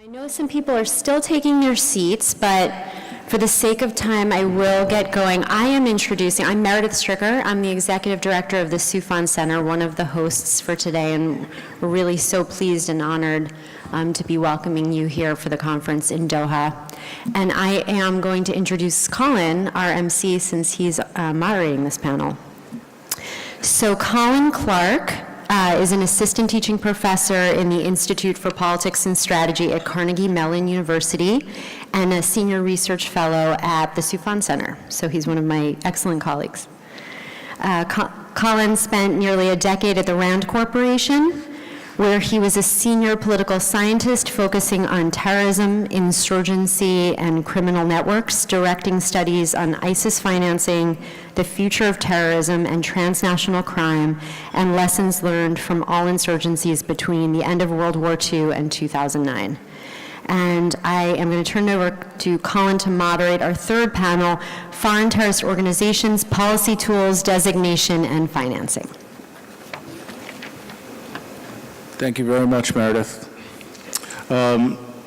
I know some people are still taking their seats, but for the sake of time, I will get going. I'm Meredith Stricker. I'm the Executive Director of the Soufan Center, one of the hosts for today, and we're really so pleased and honored to be welcoming you here for the conference in Doha. And I am going to introduce Colin, our MC, since he's moderating this panel. So Colin Clark is an assistant teaching professor in the Institute for Politics and Strategy at Carnegie Mellon University and a senior research fellow at the Soufan Center. So he's one of my excellent colleagues. Colin spent nearly a decade at the Rand Corporation, where he was a senior political scientist focusing on terrorism, insurgency, and criminal networks, directing studies on ISIS financing, the future of terrorism and transnational crime, and lessons learned from all insurgencies between the end of World War II and 2009. And I am going to turn it over to Colin to moderate our third panel, Foreign Terrorist Organizations, Policy Tools, Designation, and Financing. Thank you very much, Meredith.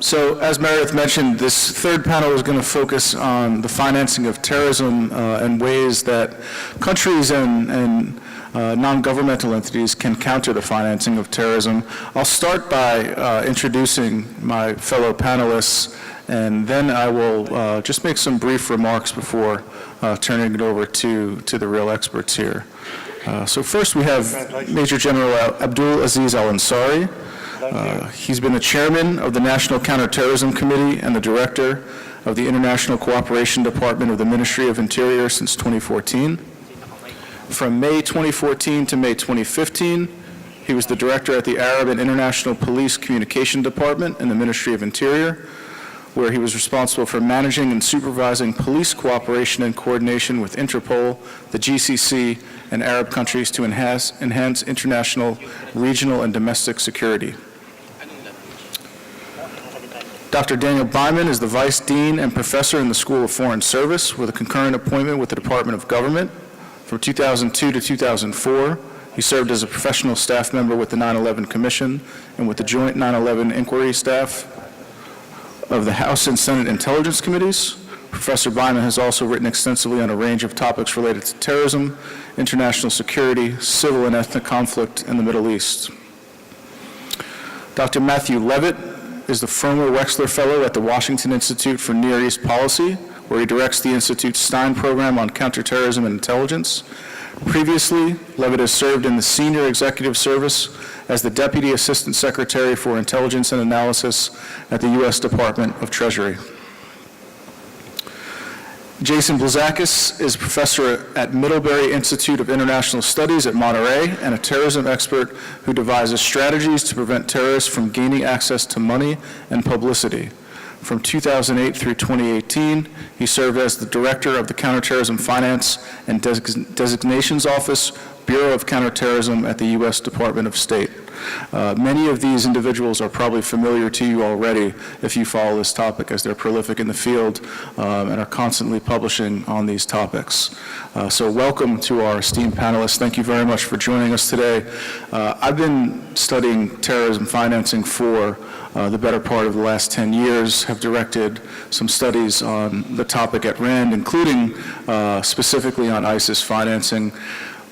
So as Meredith mentioned, this third panel is going to focus on the financing of terrorism and ways that countries and non-governmental entities can counter the financing of terrorism. I'll start by introducing my fellow panelists, and then I will just make some brief remarks before turning it over to the real experts here. So first we have Major General Abdul Aziz Al-Ansari. He's been the chairman of the National Counter-Terrorism Committee and the director of the International Cooperation Department of the Ministry of Interior since 2014. From May 2014 to May 2015, he was the director at the Arab and International Police Communication Department in the Ministry of Interior, where he was responsible for managing and supervising police cooperation and coordination with Interpol, the GCC, and Arab countries to enhance international, regional, and domestic security. Dr. Daniel Byman is the Vice Dean and Professor in the School of Foreign Service with a concurrent appointment with the Department of Government. From 2002 to 2004, he served as a professional staff member with the 9/11 Commission and with the Joint 9/11 Inquiry Staff of the House and Senate Intelligence Committees. Professor Byman has also written extensively on a range of topics related to terrorism, international security, civil and ethnic conflict in the Middle East. Dr. Matthew Levitt is the Former-Wexler Fellow at the Washington Institute for Near East Policy, where he directs the Institute's Stein program on counterterrorism and intelligence. Previously, Levitt has served in the Senior Executive Service as the Deputy Assistant Secretary for Intelligence and Analysis at the U.S. Department of Treasury. Jason Blazakis is professor at Middlebury Institute of International Studies at Monterey and a terrorism expert who devises strategies to prevent terrorists from gaining access to money and publicity. From 2008 through 2018, he served as the director of the Counterterrorism Finance and Designations Office, Bureau of Counterterrorism at the U.S. Department of State. Many of these individuals are probably familiar to you already if you follow this topic, as they're prolific in the field and are constantly publishing on these topics. So welcome to our esteemed panelists. Thank you very much for joining us today. I've been studying terrorism financing for the better part of the last 10 years, have directed some studies on the topic at Rand, including specifically on ISIS financing.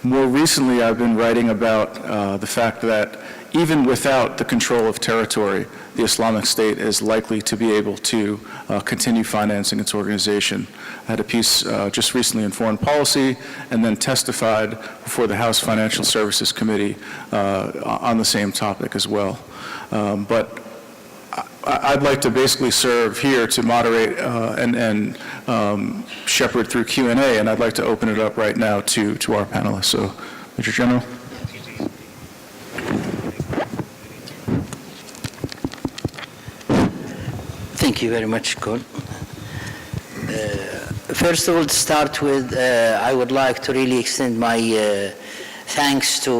More recently, I've been writing about the fact that even without the control of territory, the Islamic State is likely to be able to continue financing its organization. I had a piece just recently in Foreign Policy and then testified before the House Financial Services Committee on the same topic as well. But I'd like to basically serve here to moderate and shepherd through Q&A, and I'd like to open it up right now to our panelists. So, Major General. Thank you very much, Colin. First of all, to start with, I would like to really extend my thanks to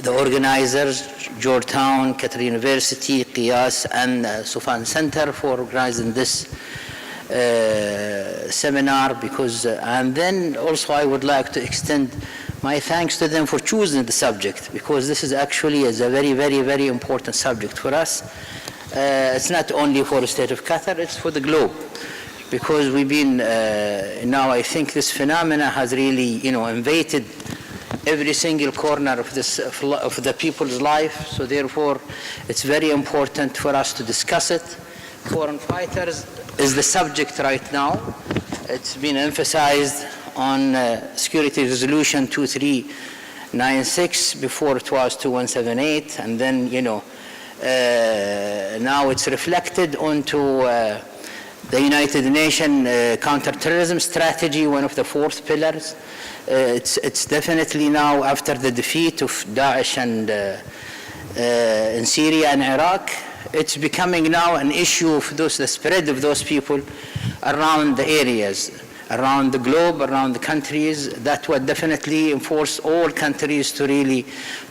the organizers, Georgetown, Qatar University, Qiyas, and Soufan Center for organizing this seminar, because, and then also I would like to extend my thanks to them for choosing the subject, because this is actually a very, very, very important subject for us. It's not only for the state of Qatar, it's for the globe. Because we've been, now I think this phenomena has really, invaded every single corner of the people's life. So therefore, it's very important for us to discuss it. Foreign fighters is the subject right now. It's been emphasized on Security Resolution 2396, before it was 2178, and then, now it's reflected onto the United Nations Counter-Terrorism strategy, one of the 4th pillars. It's definitely now, after the defeat of Daesh and in Syria and Iraq, it's becoming now an issue of the spread of those people around the areas, around the globe, around the countries. That would definitely enforce all countries to really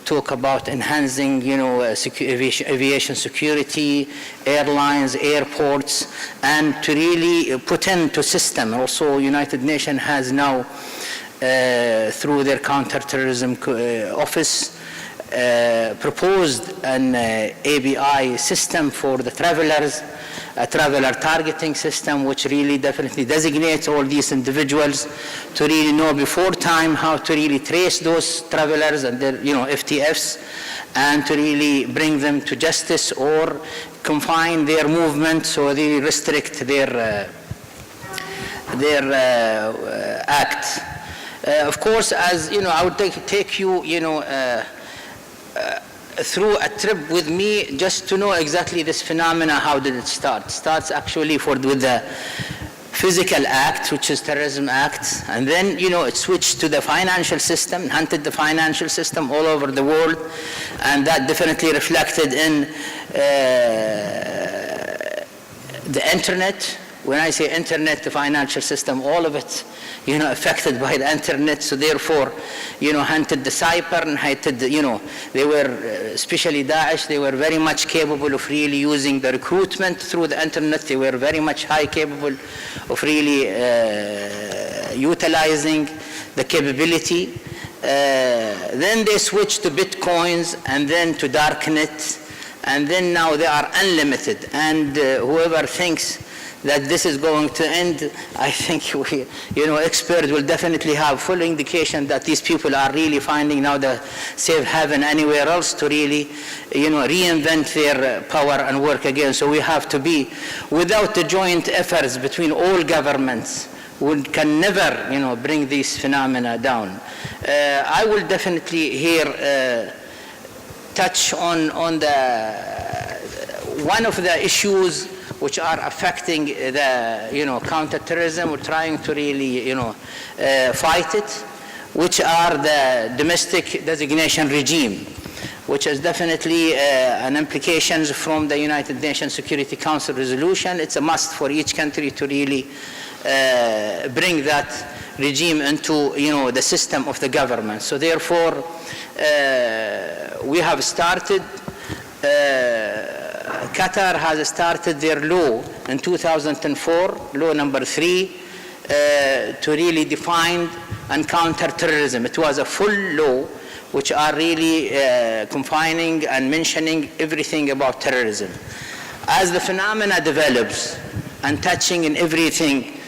talk about enhancing, aviation security, airlines, airports, and to really put into system. Also, United Nations has now, through their Counter-Terrorism office, proposed an ABI system for the travelers, a traveler targeting system, which really definitely designates all these individuals to really know before time how to really trace those travelers and their, FTFs, and to really bring them to justice or confine their movement, so they restrict their act. Of course, as I would take you, through a trip with me just to know exactly this phenomena. How did it start? It starts actually with the physical act, which is Terrorism Act, and then it switched to the financial system, hunted the financial system all over the world, and that definitely reflected in the internet. When I say internet, the financial system, all of it, affected by the internet. So therefore, hunted the cyber and hunted, they were, especially Daesh, they were very much capable of really using the recruitment through the internet. They were very much capable of really utilizing the capability. Then they switched to Bitcoins and then to Darknet. And then now they are unlimited. And whoever thinks that this is going to end, I think experts will definitely have full indication that these people are really finding now the safe haven anywhere else to really, reinvent their power and work again. So we have to be, without the joint efforts between all governments, we can never, bring these phenomena down. I will definitely here touch on the one of the issues which are affecting the counter-terrorism. We're trying to really fight it, which are the domestic designation regime, which is definitely an implications from the United Nations Security Council resolution. It's a must for each country to really bring that regime into the system of the government. So therefore, we have started. Qatar has started their law in 2004, law number 3, to really define and counter terrorism. It was a full law which are really confining and mentioning everything about terrorism. As the phenomena develops and touching in everything,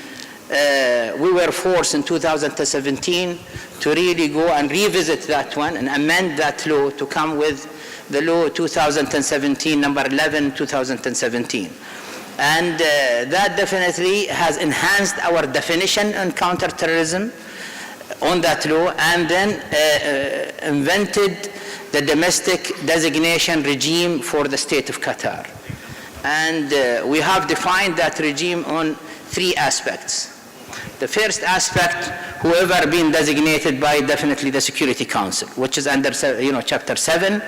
we were forced in 2017 to really go and revisit that one and amend that law to come with the law 2017, number 11, 2017. And that definitely has enhanced our definition on counterterrorism on that law, and then invented the domestic designation regime for the state of Qatar. And we have defined that regime on 3 aspects. The first aspect, whoever been designated by definitely the Security Council, which is under Chapter 7.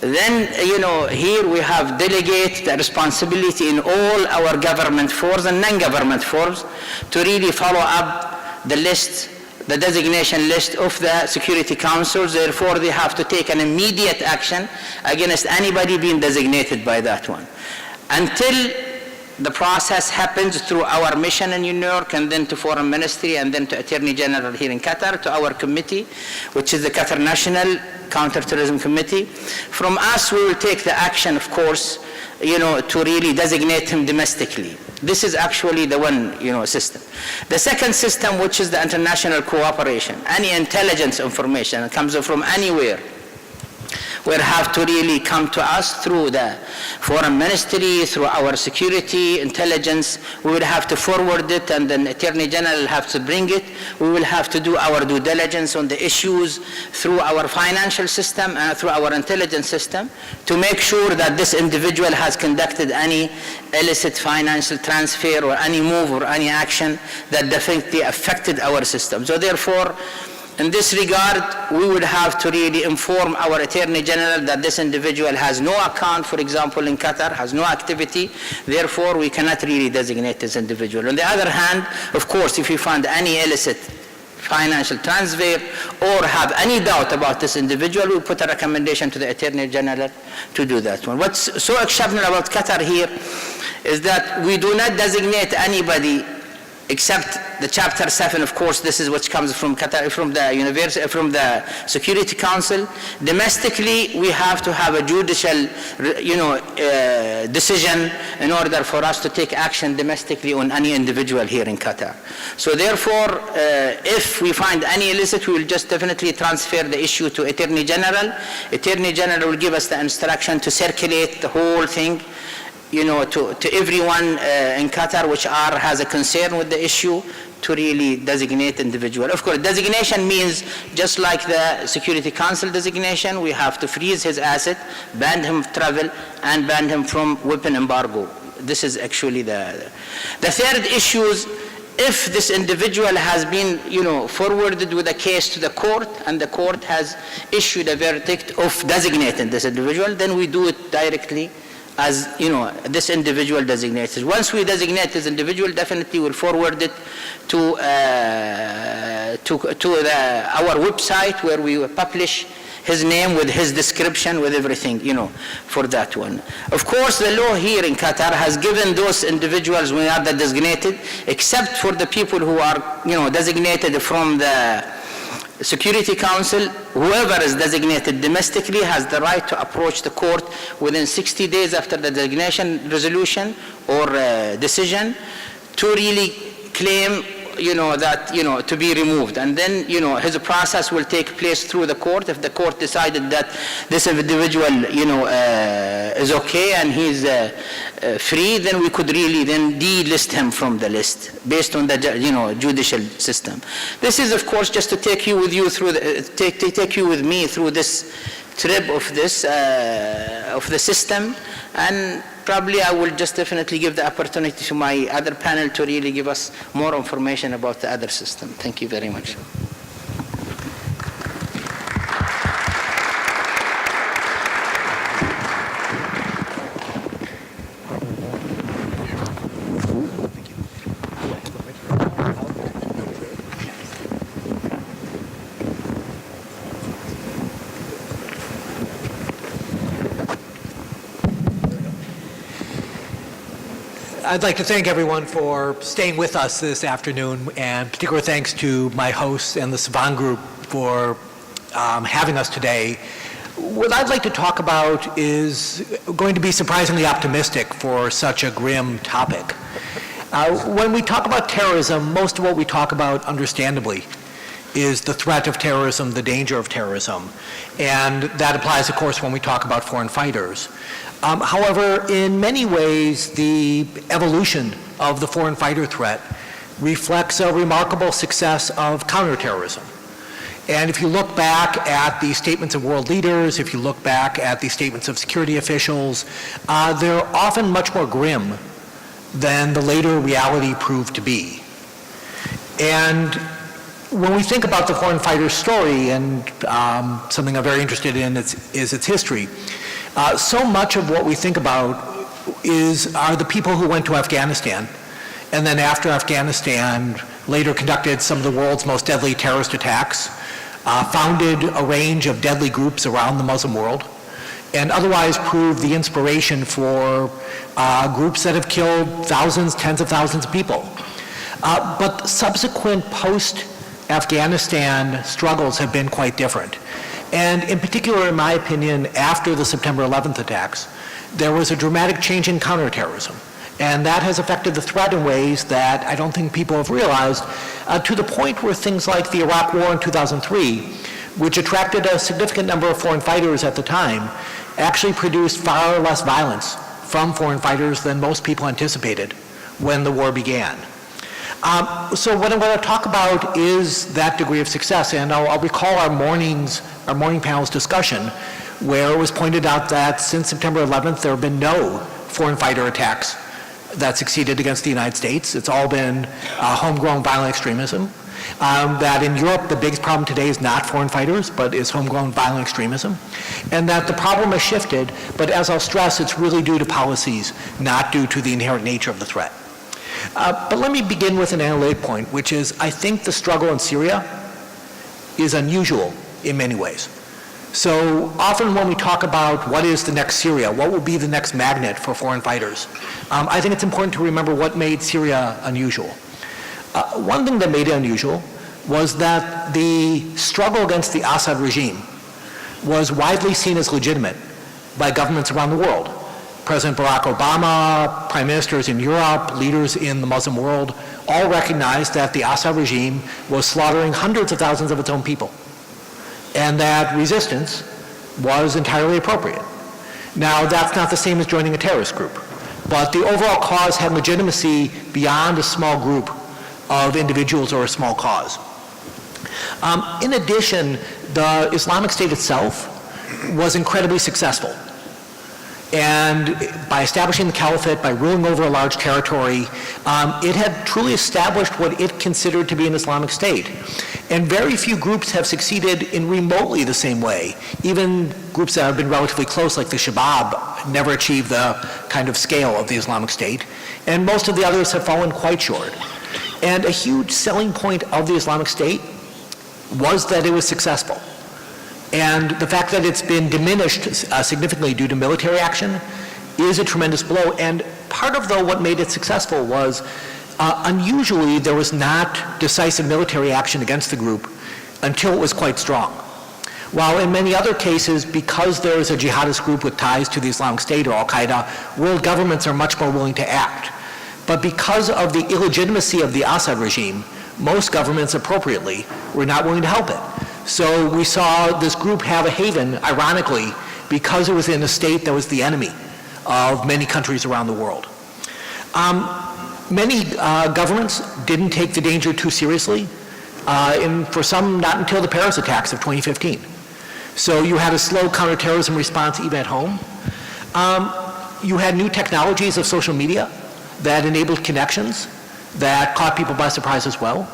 Then, here we have delegated the responsibility in all our government forces and non-government forces to really follow up the list, the designation list of the Security Council. Therefore, they have to take an immediate action against anybody being designated by that one. Until the process happens through our mission in New York, and then to Foreign Ministry, and then to Attorney General here in Qatar, to our committee, which is the Qatar National Counter-Terrorism Committee. From us, we will take the action, of course, to really designate him domestically. This is actually the one, system. The second system, which is the international cooperation. Any intelligence information that comes from anywhere will have to really come to us through the foreign ministry, through our security, intelligence. We will have to forward it, and then Attorney General will have to bring it. We will have to do our due diligence on the issues through our financial system and through our intelligence system to make sure that this individual has conducted any illicit financial transfer or any move or any action that definitely affected our system. So therefore, in this regard, we would have to really inform our Attorney General that this individual has no account, for example, in Qatar, has no activity, therefore we cannot really designate this individual. On the other hand, of course, if we find any illicit financial transfer or have any doubt about this individual, we put a recommendation to the Attorney General to do that one. What's so exceptional about Qatar here is that we do not designate anybody except the Chapter 7, of course. This is what comes from Qatar, from the university, from the Security Council. Domestically, we have to have a judicial, decision in order for us to take action domestically on any individual here in Qatar. So therefore, if we find any illicit, we will just definitely transfer the issue to Attorney General. Attorney General will give us the instruction to circulate the whole thing, to everyone in Qatar which has a concern with the issue, to really designate individual. Of course, designation means just like the Security Council designation, we have to freeze his asset, ban him travel, and ban him from weapon embargo. This is actually the third issue is, if this individual has been, forwarded with a case to the court and the court has issued a verdict of designating this individual, then we do it directly as this individual designated. Once we designate this individual, definitely we'll forward it to our website, where we will publish his name with his description, with everything, for that one. Of course, the law here in Qatar has given those individuals who are designated, except for the people who are, designated from the Security Council, whoever is designated domestically has the right to approach the court within 60 days after the designation resolution or decision to really claim, that, to be removed. And then, his process will take place through the court. If the court decided that this individual, is okay and he's free, then we could really then delist him from the list based on the, judicial system. This is, of course, just to take you with me through this trip of this, of the system, and probably I will just definitely give the opportunity to my other panel to really give us more information about the other system. Thank you very much. I'd like to thank everyone for staying with us this afternoon, and particular thanks to my hosts and the Soufan group for having us today. What I'd like to talk about is going to be surprisingly optimistic for such a grim topic. When we talk about terrorism, most of what we talk about, understandably, is the threat of terrorism, the danger of terrorism. And that applies, of course, when we talk about foreign fighters. However, in many ways, the evolution of the foreign fighter threat reflects a remarkable success of counterterrorism. And if you look back at the statements of world leaders, if you look back at the statements of security officials, they're often much more grim than the later reality proved to be. And when we think about the foreign fighter story, and something I'm very interested in is its history, so much of what we think about are the people who went to Afghanistan, and then after Afghanistan later conducted some of the world's most deadly terrorist attacks, founded a range of deadly groups around the Muslim world, and otherwise proved the inspiration for groups that have killed thousands, tens of thousands of people. But subsequent post-Afghanistan struggles have been quite different. And in particular, in my opinion, after the September 11th attacks, there was a dramatic change in counterterrorism. And that has affected the threat in ways that I don't think people have realized, to the point where things like the Iraq War in 2003, which attracted a significant number of foreign fighters at the time, actually produced far less violence from foreign fighters than most people anticipated when the war began. So what I'm going to talk about is that degree of success, and I'll recall our morning panel's discussion, where it was pointed out that since September 11th, there have been no foreign fighter attacks that succeeded against the United States. It's all been homegrown violent extremism. That in Europe, the biggest problem today is not foreign fighters, but is homegrown violent extremism. And that the problem has shifted, but as I'll stress, it's really due to policies, not due to the inherent nature of the threat. But let me begin with an analytic point, which is I think the struggle in Syria is unusual in many ways. So often when we talk about what is the next Syria, what will be the next magnet for foreign fighters, I think it's important to remember what made Syria unusual. One thing that made it unusual was that the struggle against the Assad regime was widely seen as legitimate by governments around the world. President Barack Obama, prime ministers in Europe, leaders in the Muslim world, all recognized that the Assad regime was slaughtering hundreds of thousands of its own people, and that resistance was entirely appropriate. Now, that's not the same as joining a terrorist group, but the overall cause had legitimacy beyond a small group of individuals or a small cause. In addition, the Islamic State itself was incredibly successful. And by establishing the caliphate, by ruling over a large territory, it had truly established what it considered to be an Islamic State. And very few groups have succeeded in remotely the same way. Even groups that have been relatively close, like the Shabab, never achieved the kind of scale of the Islamic State. And most of the others have fallen quite short. And a huge selling point of the Islamic State was that it was successful. And the fact that it's been diminished significantly due to military action is a tremendous blow. And part of, though, what made it successful was unusually there was not decisive military action against the group until it was quite strong. While in many other cases, because there is a jihadist group with ties to the Islamic State or Al-Qaeda, world governments are much more willing to act. But because of the illegitimacy of the Assad regime, most governments appropriately were not willing to help it. So we saw this group have a haven, ironically, because it was in a state that was the enemy of many countries around the world. Many governments didn't take the danger too seriously, and for some, not until the Paris attacks of 2015. So you had a slow counterterrorism response even at home. You had new technologies of social media that enabled connections that caught people by surprise as well.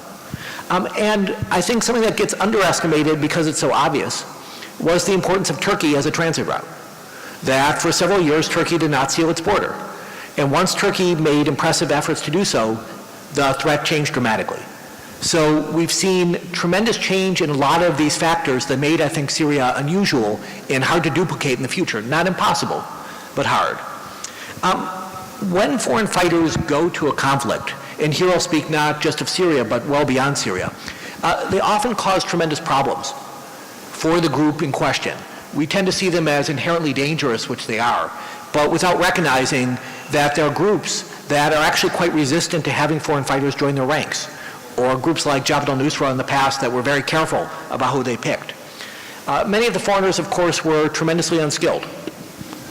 And I think something that gets underestimated because it's so obvious was the importance of Turkey as a transit route. That for several years, Turkey did not seal its border. And once Turkey made impressive efforts to do so, the threat changed dramatically. So we've seen tremendous change in a lot of these factors that made, I think, Syria unusual and hard to duplicate in the future. Not impossible, but hard. When foreign fighters go to a conflict, and here I'll speak not just of Syria, but well beyond Syria, they often cause tremendous problems for the group in question. We tend to see them as inherently dangerous, which they are, but without recognizing that there are groups that are actually quite resistant to having foreign fighters join their ranks, or groups like Jabhat al-Nusra in the past that were very careful about who they picked. Many of the foreigners, of course, were tremendously unskilled.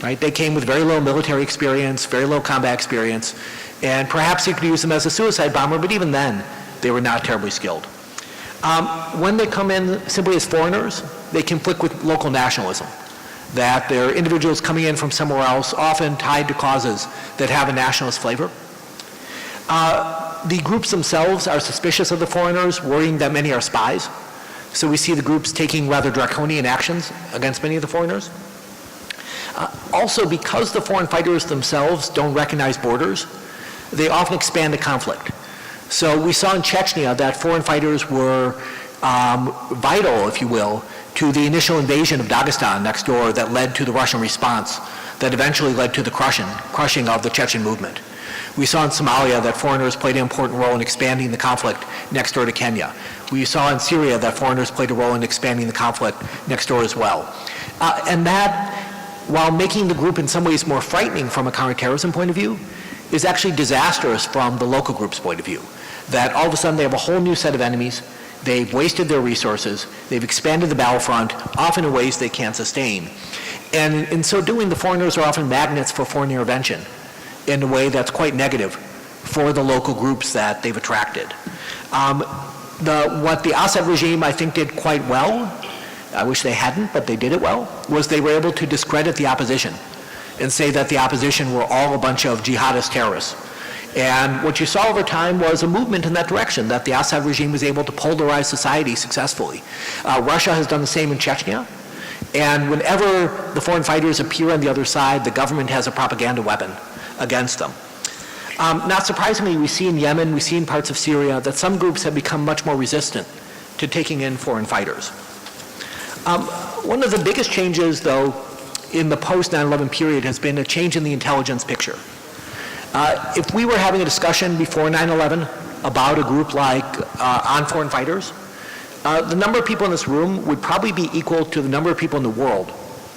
Right? They came with very low military experience, very low combat experience, and perhaps you could use them as a suicide bomber, but even then, they were not terribly skilled. When they come in simply as foreigners, they conflict with local nationalism, that they're individuals coming in from somewhere else, often tied to causes that have a nationalist flavor. The groups themselves are suspicious of the foreigners, worrying that many are spies. So we see the groups taking rather draconian actions against many of the foreigners. Also, because the foreign fighters themselves don't recognize borders, they often expand the conflict. So we saw in Chechnya that foreign fighters were vital, if you will, to the initial invasion of Dagestan next door that led to the Russian response, that eventually led to the crushing of the Chechen movement. We saw in Somalia that foreigners played an important role in expanding the conflict next door to Kenya. We saw in Syria that foreigners played a role in expanding the conflict next door as well. And that while making the group in some ways more frightening from a counterterrorism point of view, is actually disastrous from the local group's point of view. That all of a sudden they have a whole new set of enemies, they've wasted their resources, they've expanded the battlefront, often in ways they can't sustain. And in so doing, the foreigners are often magnets for foreign intervention in a way that's quite negative for the local groups that they've attracted. What the Assad regime, I think, did quite well, I wish they hadn't, but they did it well, was they were able to discredit the opposition and say that the opposition were all a bunch of jihadist terrorists. And what you saw over time was a movement in that direction, that the Assad regime was able to polarize society successfully. Russia has done the same in Chechnya. And whenever the foreign fighters appear on the other side, the government has a propaganda weapon against them. Not surprisingly, we see in Yemen, we see in parts of Syria, that some groups have become much more resistant to taking in foreign fighters. One of the biggest changes, though, in the post-9/11 period has been a change in the intelligence picture. If we were having a discussion before 9/11 about a group like on foreign fighters, the number of people in this room would probably be equal to the number of people in the world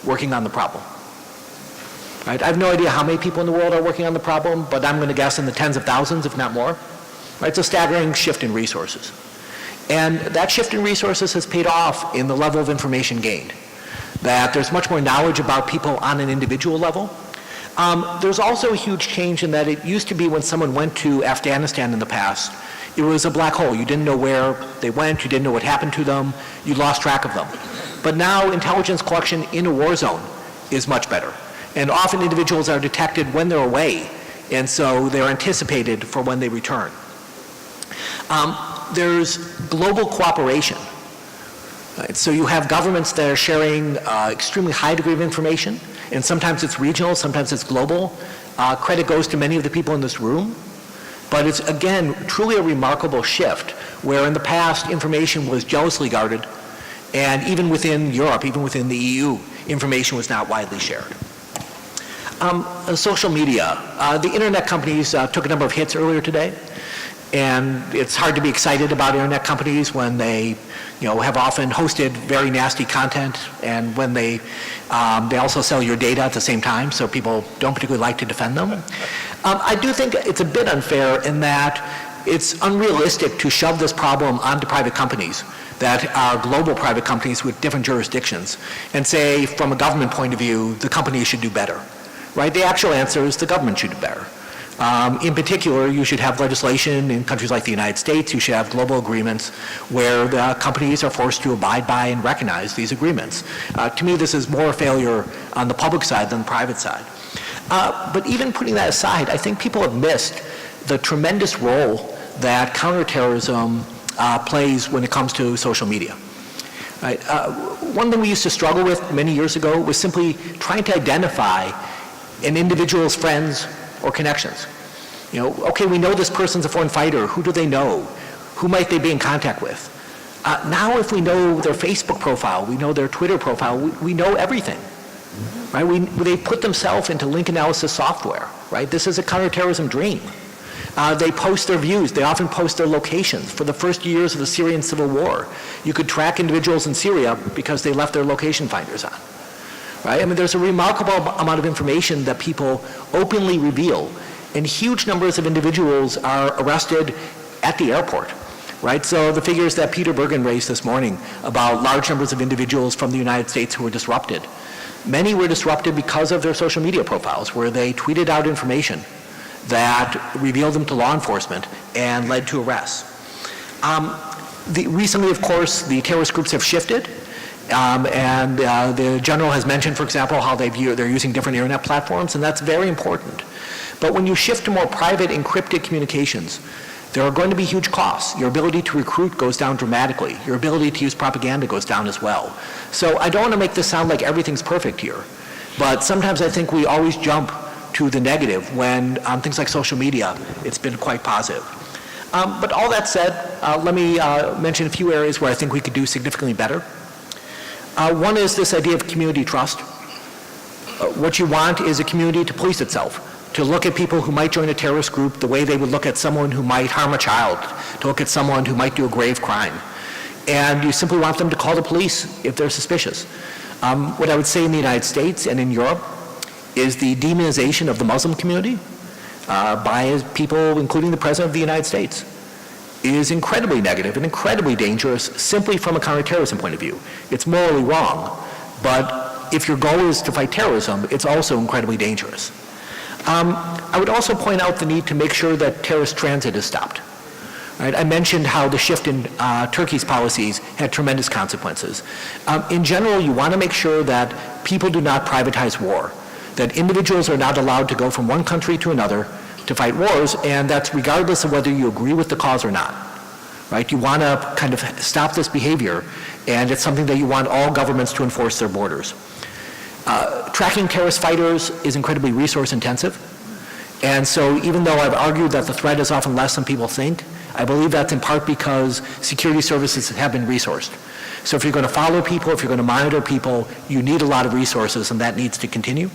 working on the problem. Right? I have no idea how many people in the world are working on the problem, but I'm going to guess in the tens of thousands, if not more. Right? It's a staggering shift in resources. And that shift in resources has paid off in the level of information gained. That there's much more knowledge about people on an individual level. There's also a huge change in that it used to be when someone went to Afghanistan in the past, it was a black hole. You didn't know where they went, you didn't know what happened to them, you lost track of them. But now intelligence collection in a war zone is much better. And often individuals are detected when they're away, and so they're anticipated for when they return. There's global cooperation. Right? So you have governments that are sharing extremely high degree of information, and sometimes it's regional, sometimes it's global. Credit goes to many of the people in this room. But it's, again, truly a remarkable shift, where in the past information was jealously guarded, and even within Europe, even within the EU, information was not widely shared. Social media. The internet companies took a number of hits earlier today, and it's hard to be excited about internet companies when they have often hosted very nasty content, and when they also sell your data at the same time, so people don't particularly like to defend them. I do think it's a bit unfair in that it's unrealistic to shove this problem onto private companies that are global private companies with different jurisdictions and say, from a government point of view, the companies should do better. Right? The actual answer is the government should do better. In particular, you should have legislation in countries like the United States. You should have global agreements where the companies are forced to abide by and recognize these agreements. To me, this is more a failure on the public side than the private side. But even putting that aside, I think people have missed the tremendous role that counterterrorism plays when it comes to social media. Right? One thing we used to struggle with many years ago was simply trying to identify an individual's friends or connections. Okay, we know this person's a foreign fighter. Who do they know? Who might they be in contact with? Now if we know their Facebook profile, we know their Twitter profile, we know everything. Right? They put themselves into link analysis software. Right? This is a counterterrorism dream. They post their views. They often post their locations. For the first years of the Syrian civil war, you could track individuals in Syria because they left their location finders on. Right? I mean, there's a remarkable amount of information that people openly reveal, and huge numbers of individuals are arrested at the airport. Right? So the figures that Peter Bergen raised this morning about large numbers of individuals from the United States who were disrupted. Many were disrupted because of their social media profiles, where they tweeted out information that revealed them to law enforcement and led to arrests. Recently, of course, the terrorist groups have shifted. And the general has mentioned, for example, how they're using different internet platforms, and that's very important. But when you shift to more private encrypted communications, there are going to be huge costs. Your ability to recruit goes down dramatically. Your ability to use propaganda goes down as well. So I don't want to make this sound like everything's perfect here, but sometimes I think we always jump to the negative when on things like social media, it's been quite positive. But all that said, let me mention a few areas where I think we could do significantly better. One is this idea of community trust. What you want is a community to police itself, to look at people who might join a terrorist group the way they would look at someone who might harm a child, to look at someone who might do a grave crime. And you simply want them to call the police if they're suspicious. What I would say in the United States and in Europe is the demonization of the Muslim community by people, including the President of the United States, is incredibly negative and incredibly dangerous simply from a counterterrorism point of view. It's morally wrong, but if your goal is to fight terrorism, it's also incredibly dangerous. I would also point out the need to make sure that terrorist transit is stopped. Right? I mentioned how the shift in Turkey's policies had tremendous consequences. In general, you want to make sure that people do not privatize war, that individuals are not allowed to go from one country to another to fight wars, and that's regardless of whether you agree with the cause or not. Right? You want to kind of stop this behavior, and it's something that you want all governments to enforce their borders. Tracking terrorist fighters is incredibly resource intensive, and so even though I've argued that the threat is often less than people think, I believe that's in part because security services have been resourced. So if you're going to follow people, if you're going to monitor people, you need a lot of resources, and that needs to continue.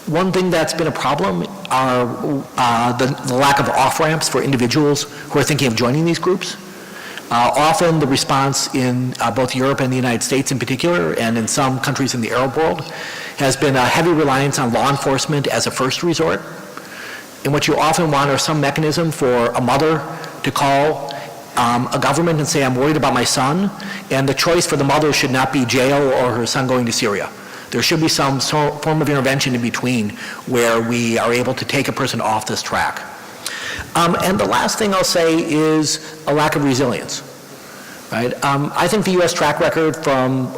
One thing that's been a problem are the lack of off-ramps for individuals who are thinking of joining these groups. Often the response in both Europe and the United States in particular, and in some countries in the Arab world, has been a heavy reliance on law enforcement as a first resort. And what you often want are some mechanism for a mother to call a government and say, I'm worried about my son, and the choice for the mother should not be jail or her son going to Syria. There should be some form of intervention in between where we are able to take a person off this track. And the last thing I'll say is a lack of resilience. Right? I think the U.S. track record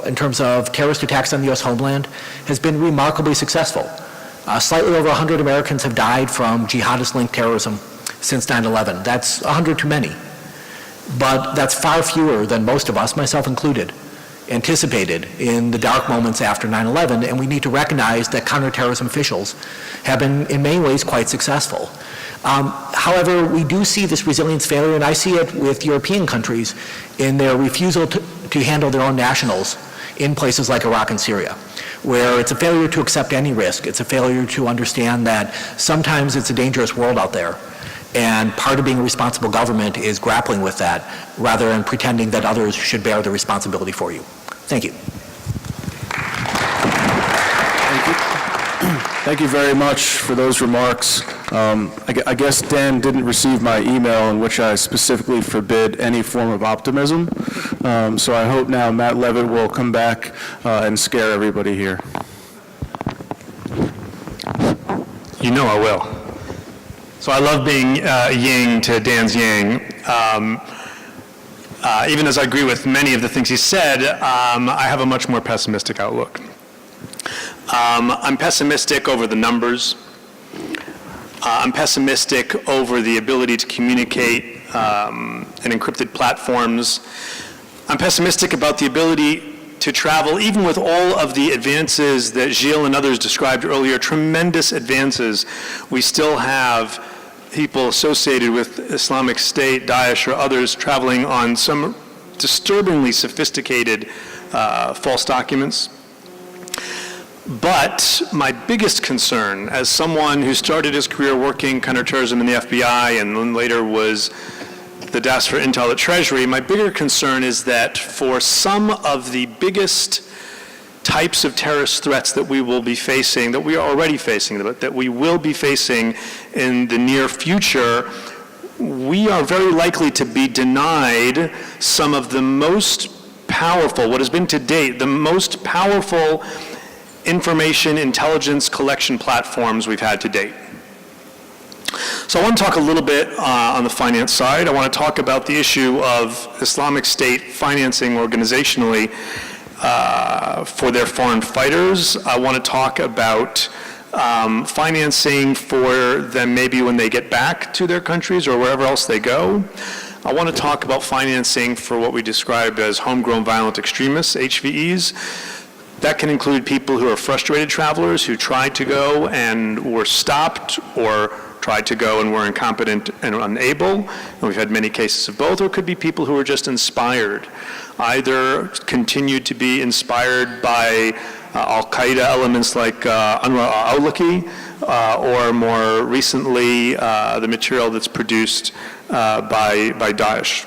in terms of terrorist attacks on the U.S. homeland has been remarkably successful. Slightly over 100 Americans have died from jihadist-linked terrorism since 9/11. That's 100 too many. But that's far fewer than most of us, myself included, anticipated in the dark moments after 9/11, and we need to recognize that counterterrorism officials have been, in many ways, quite successful. However, we do see this resilience failure, and I see it with European countries in their refusal to handle their own nationals in places like Iraq and Syria, where it's a failure to accept any risk. It's a failure to understand that sometimes it's a dangerous world out there, and part of being a responsible government is grappling with that rather than pretending that others should bear the responsibility for you. Thank you. Thank you very much for those remarks. I guess Dan didn't receive my email in which I specifically forbid any form of optimism. So I hope now Matt Levitt will come back and scare everybody here. You know I will. So I love being yin to Dan's yang. Even as I agree with many of the things he said, I have a much more pessimistic outlook. I'm pessimistic over the numbers. I'm pessimistic over the ability to communicate in encrypted platforms. I'm pessimistic about the ability to travel, even with all of the advances that Gilles and others described earlier, tremendous advances. We still have people associated with Islamic State, Daesh, or others traveling on some disturbingly sophisticated false documents. But my biggest concern, as someone who started his career working counterterrorism in the FBI and then later was the desk for Intel at Treasury, my bigger concern is that for some of the biggest types of terrorist threats that we will be facing, that we are already facing, but that we will be facing in the near future, we are very likely to be denied some of the most powerful, what has been to date, the most powerful information intelligence collection platforms we've had to date. So I want to talk a little bit on the finance side. I want to talk about the issue of Islamic State financing organizationally for their foreign fighters. I want to talk about financing for them maybe when they get back to their countries or wherever else they go. I want to talk about financing for what we describe as homegrown violent extremists, HVEs. That can include people who are frustrated travelers who tried to go and were stopped, or tried to go and were incompetent and unable. And we've had many cases of both. Or it could be people who were just inspired, either continued to be inspired by Al-Qaeda elements like Anwar al-Awlaki, or more recently the material that's produced by Daesh.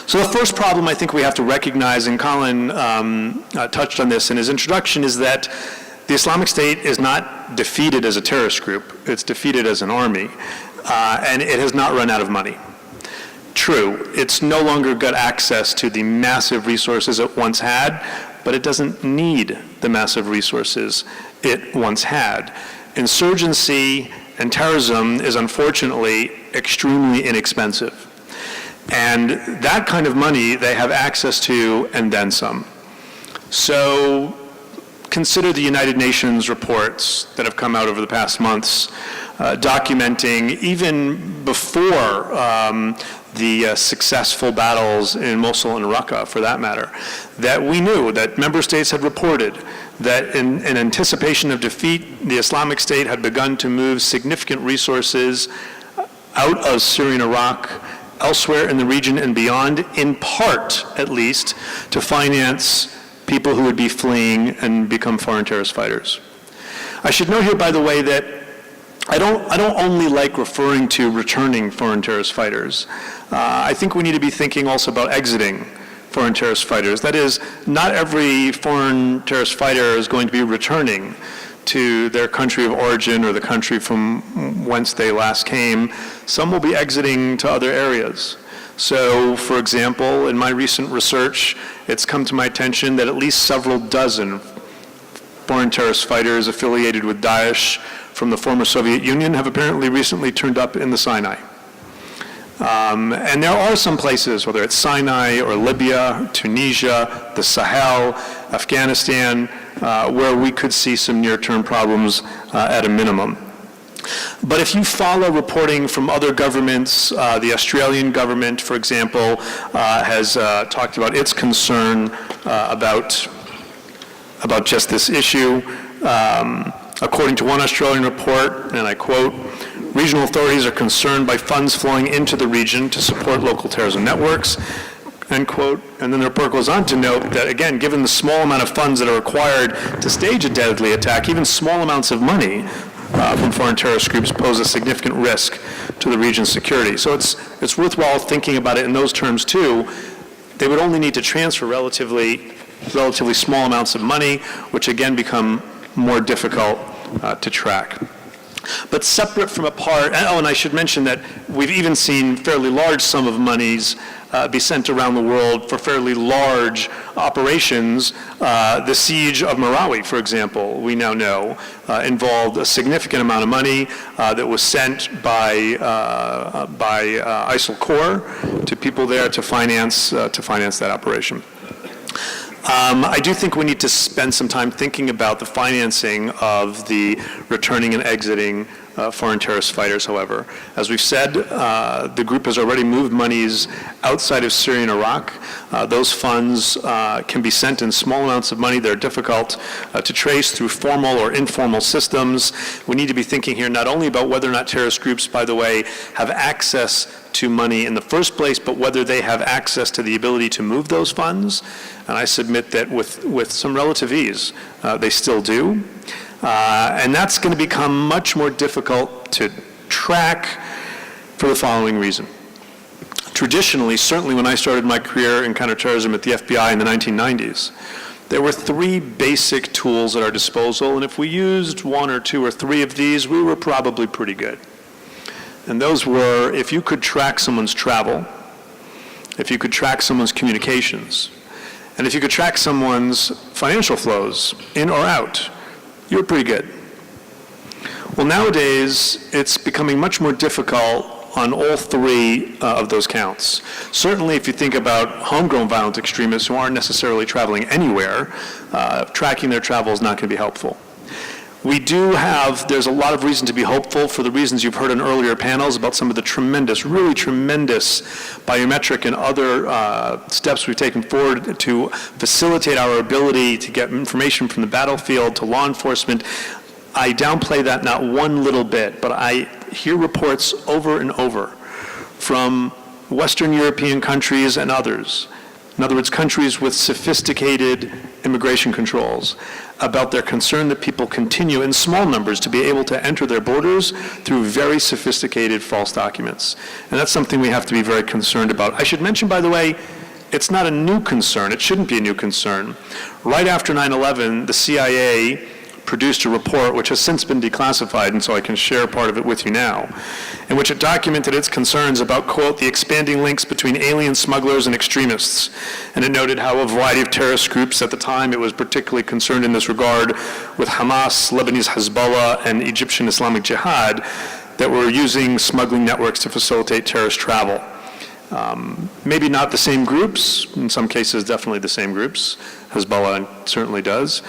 So the first problem I think we have to recognize, and Colin touched on this in his introduction, is that the Islamic State is not defeated as a terrorist group. It's defeated as an army, and it has not run out of money. True, it's no longer got access to the massive resources it once had, but it doesn't need the massive resources it once had. Insurgency and terrorism is unfortunately extremely inexpensive. And that kind of money they have access to and then some. So consider the United Nations reports that have come out over the past months documenting, even before the successful battles in Mosul and Raqqa, for that matter, that we knew that member states had reported that in anticipation of defeat, the Islamic State had begun to move significant resources out of Syria and Iraq, elsewhere in the region and beyond, in part, at least, to finance people who would be fleeing and become foreign terrorist fighters. I should note here, by the way, that I don't only like referring to returning foreign terrorist fighters. I think we need to be thinking also about exiting foreign terrorist fighters. That is, not every foreign terrorist fighter is going to be returning to their country of origin or the country from whence they last came. Some will be exiting to other areas. So, for example, in my recent research, it's come to my attention that at least several dozen foreign terrorist fighters affiliated with Daesh from the former Soviet Union have apparently recently turned up in the Sinai. And there are some places, whether it's Sinai or Libya, Tunisia, the Sahel, Afghanistan, where we could see some near-term problems at a minimum. But if you follow reporting from other governments, the Australian government, for example, has talked about its concern about just this issue. According to one Australian report, and I quote, "Regional authorities are concerned by funds flowing into the region to support local terrorism networks," end quote. And then the report goes on to note that, again, given the small amount of funds that are required to stage a deadly attack, even small amounts of money from foreign terrorist groups pose a significant risk to the region's security. So it's worthwhile thinking about it in those terms too. They would only need to transfer relatively small amounts of money, which again become more difficult to track. But separate from and I should mention that we've even seen fairly large sum of monies be sent around the world for fairly large operations. The siege of Marawi, for example, we now know, involved a significant amount of money that was sent by ISIL core to people there to finance that operation. I do think we need to spend some time thinking about the financing of the returning and exiting foreign terrorist fighters, however. As we've said, the group has already moved monies outside of Syria and Iraq. Those funds can be sent in small amounts of money. They're difficult to trace through formal or informal systems. We need to be thinking here not only about whether or not terrorist groups, by the way, have access to money in the first place, but whether they have access to the ability to move those funds. And I submit that with some relative ease, they still do. And that's going to become much more difficult to track for the following reason. Traditionally, certainly when I started my career in counterterrorism at the FBI in the 1990s, there were three basic tools at our disposal, and if we used one or two or three of these, we were probably pretty good. And those were, if you could track someone's travel, if you could track someone's communications, and if you could track someone's financial flows, in or out, you were pretty good. Well, nowadays, it's becoming much more difficult on all three of those counts. Certainly, if you think about homegrown violent extremists who aren't necessarily traveling anywhere, tracking their travel is not going to be helpful. There's a lot of reason to be hopeful for the reasons you've heard in earlier panels about some of the really tremendous biometric and other steps we've taken forward to facilitate our ability to get information from the battlefield to law enforcement. I downplay that not one little bit, but I hear reports over and over from Western European countries and others, in other words, countries with sophisticated immigration controls, about their concern that people continue in small numbers to be able to enter their borders through very sophisticated false documents. And that's something we have to be very concerned about. I should mention, by the way, it's not a new concern. It shouldn't be a new concern. Right after 9/11, the CIA produced a report, which has since been declassified, and so I can share part of it with you now, in which it documented its concerns about, quote, the expanding links between alien smugglers and extremists. And it noted how a variety of terrorist groups, at the time it was particularly concerned in this regard with Hamas, Lebanese Hezbollah, and Egyptian Islamic Jihad, that were using smuggling networks to facilitate terrorist travel. Maybe not the same groups, in some cases definitely the same groups. Hezbollah certainly does.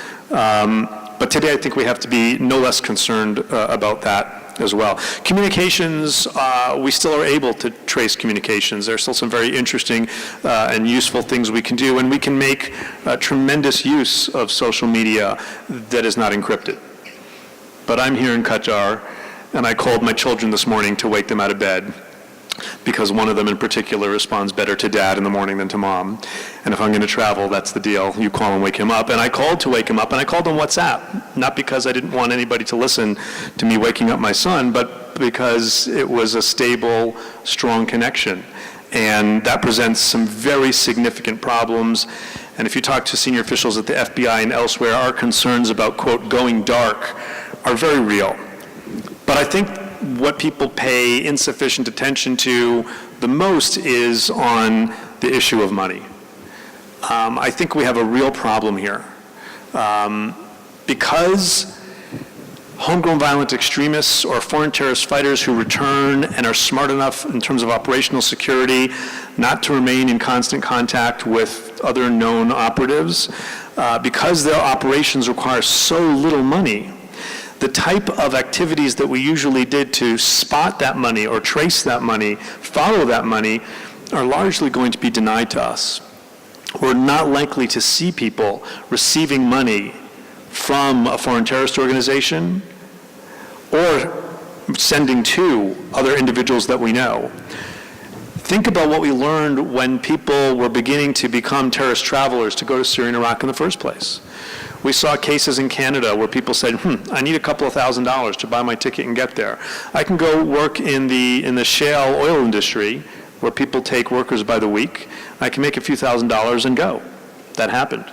But today I think we have to be no less concerned about that as well. Communications, we still are able to trace communications. There are still some very interesting and useful things we can do, and we can make tremendous use of social media that is not encrypted. But I'm here in Qatar, and I called my children this morning to wake them out of bed, because one of them in particular responds better to dad in the morning than to mom. And if I'm going to travel, that's the deal. You call and wake him up. And I called to wake him up, and I called on WhatsApp, not because I didn't want anybody to listen to me waking up my son, but because it was a stable, strong connection. And that presents some very significant problems. And if you talk to senior officials at the FBI and elsewhere, our concerns about, quote, going dark are very real. But I think what people pay insufficient attention to the most is on the issue of money. I think we have a real problem here. Because homegrown violent extremists or foreign terrorist fighters who return and are smart enough in terms of operational security not to remain in constant contact with other known operatives, because their operations require so little money, the type of activities that we usually did to spot that money or trace that money, follow that money, are largely going to be denied to us. We're not likely to see people receiving money from a foreign terrorist organization or sending to other individuals that we know. Think about what we learned when people were beginning to become terrorist travelers to go to Syria and Iraq in the first place. We saw cases in Canada where people said, I need a couple of $1,000s to buy my ticket and get there. I can go work in the shale oil industry where people take workers by the week. I can make a few $1,000s and go. That happened.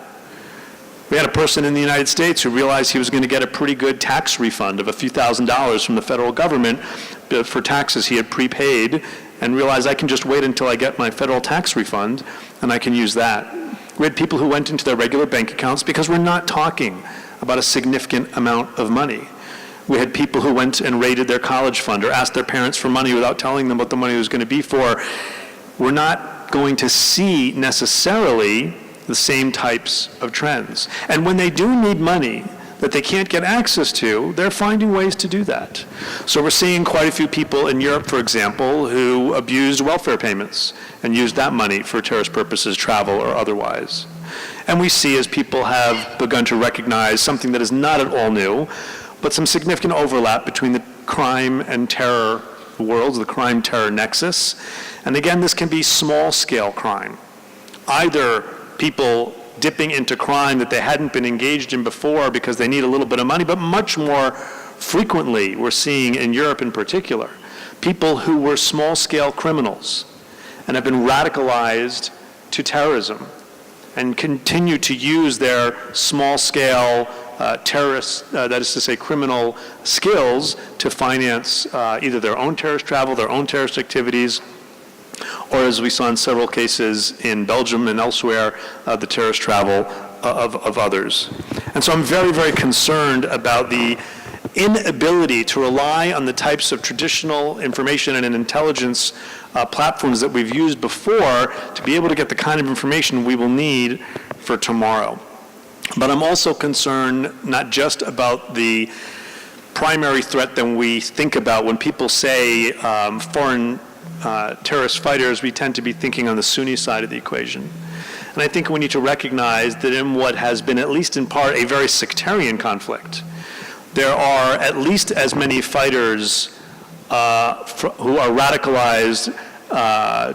We had a person in the United States who realized he was going to get a pretty good tax refund of a few $1,000s from the federal government for taxes he had prepaid, and realized I can just wait until I get my federal tax refund and I can use that. We had people who went into their regular bank accounts because we're not talking about a significant amount of money. We had people who went and raided their college fund or asked their parents for money without telling them what the money was going to be for. We're not going to see necessarily the same types of trends. And when they do need money that they can't get access to, they're finding ways to do that. So we're seeing quite a few people in Europe, for example, who abused welfare payments and used that money for terrorist purposes, travel or otherwise. And we see, as people have begun to recognize something that is not at all new, but some significant overlap between the crime and terror worlds, the crime-terror nexus. And again, this can be small-scale crime. Either people dipping into crime that they hadn't been engaged in before because they need a little bit of money, but much more frequently, we're seeing in Europe in particular, people who were small-scale criminals and have been radicalized to terrorism and continue to use their small-scale terrorist, that is to say criminal skills to finance either their own terrorist travel, their own terrorist activities, or as we saw in several cases in Belgium and elsewhere, the terrorist travel of others. And so I'm very, very concerned about the inability to rely on the types of traditional information and intelligence platforms that we've used before to be able to get the kind of information we will need for tomorrow. But I'm also concerned not just about the primary threat that we think about when people say foreign terrorist fighters. We tend to be thinking on the Sunni side of the equation. And I think we need to recognize that in what has been, at least in part, a very sectarian conflict, there are at least as many fighters who are radicalized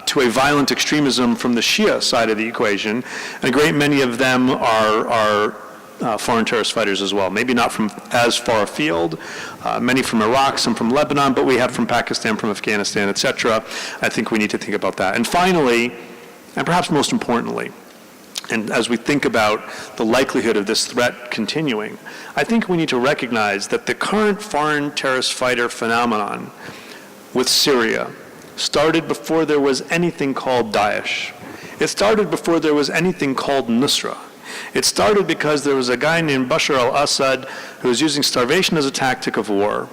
to a violent extremism from the Shia side of the equation, and a great many of them are foreign terrorist fighters as well. Maybe not from as far afield, many from Iraq, some from Lebanon, but we have from Pakistan, from Afghanistan, etc. I think we need to think about that. And finally, And perhaps most importantly, and as we think about the likelihood of this threat continuing, I think we need to recognize that the current foreign terrorist fighter phenomenon with Syria started before there was anything called Daesh. It started before there was anything called Nusra. It started because there was a guy named Bashar al-Assad who was using starvation as a tactic of war,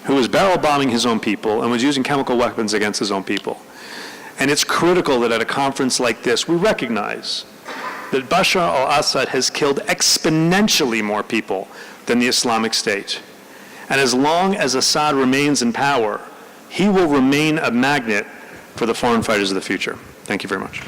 who was barrel bombing his own people and was using chemical weapons against his own people. And it's critical that at a conference like this, we recognize that Bashar al-Assad has killed exponentially more people than the Islamic State. And as long as Assad remains in power, he will remain a magnet for the foreign fighters of the future. Thank you very much.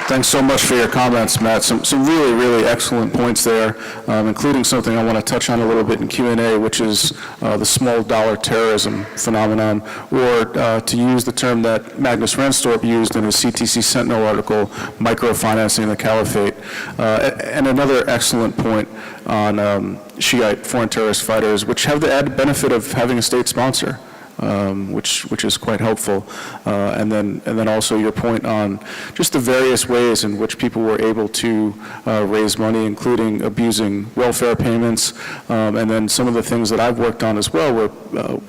Thanks so much for your comments, Matt. Some really, really excellent points there, including something I want to touch on a little bit in Q&A, which is the small dollar terrorism phenomenon, or to use the term that Magnus Ranstorp used in his CTC Sentinel article, microfinancing the caliphate. And another excellent point on Shiite foreign terrorist fighters, which have the added benefit of having a state sponsor. Which is quite helpful, and then also your point on just the various ways in which people were able to raise money, including abusing welfare payments, and then some of the things that I've worked on as well were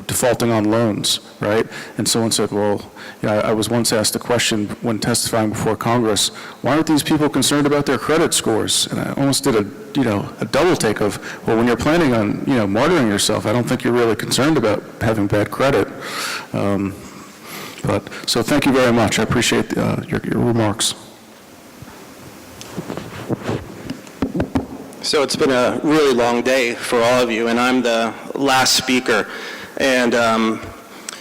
defaulting on loans, right? And someone said, well, yeah, I was once asked a question when testifying before Congress, why aren't these people concerned about their credit scores? And I almost did a double take of, well, when you're planning on, martyring yourself, I don't think you're really concerned about having bad credit. So thank you very much. I appreciate your remarks. So it's been a really long day for all of you, and I'm the last speaker. And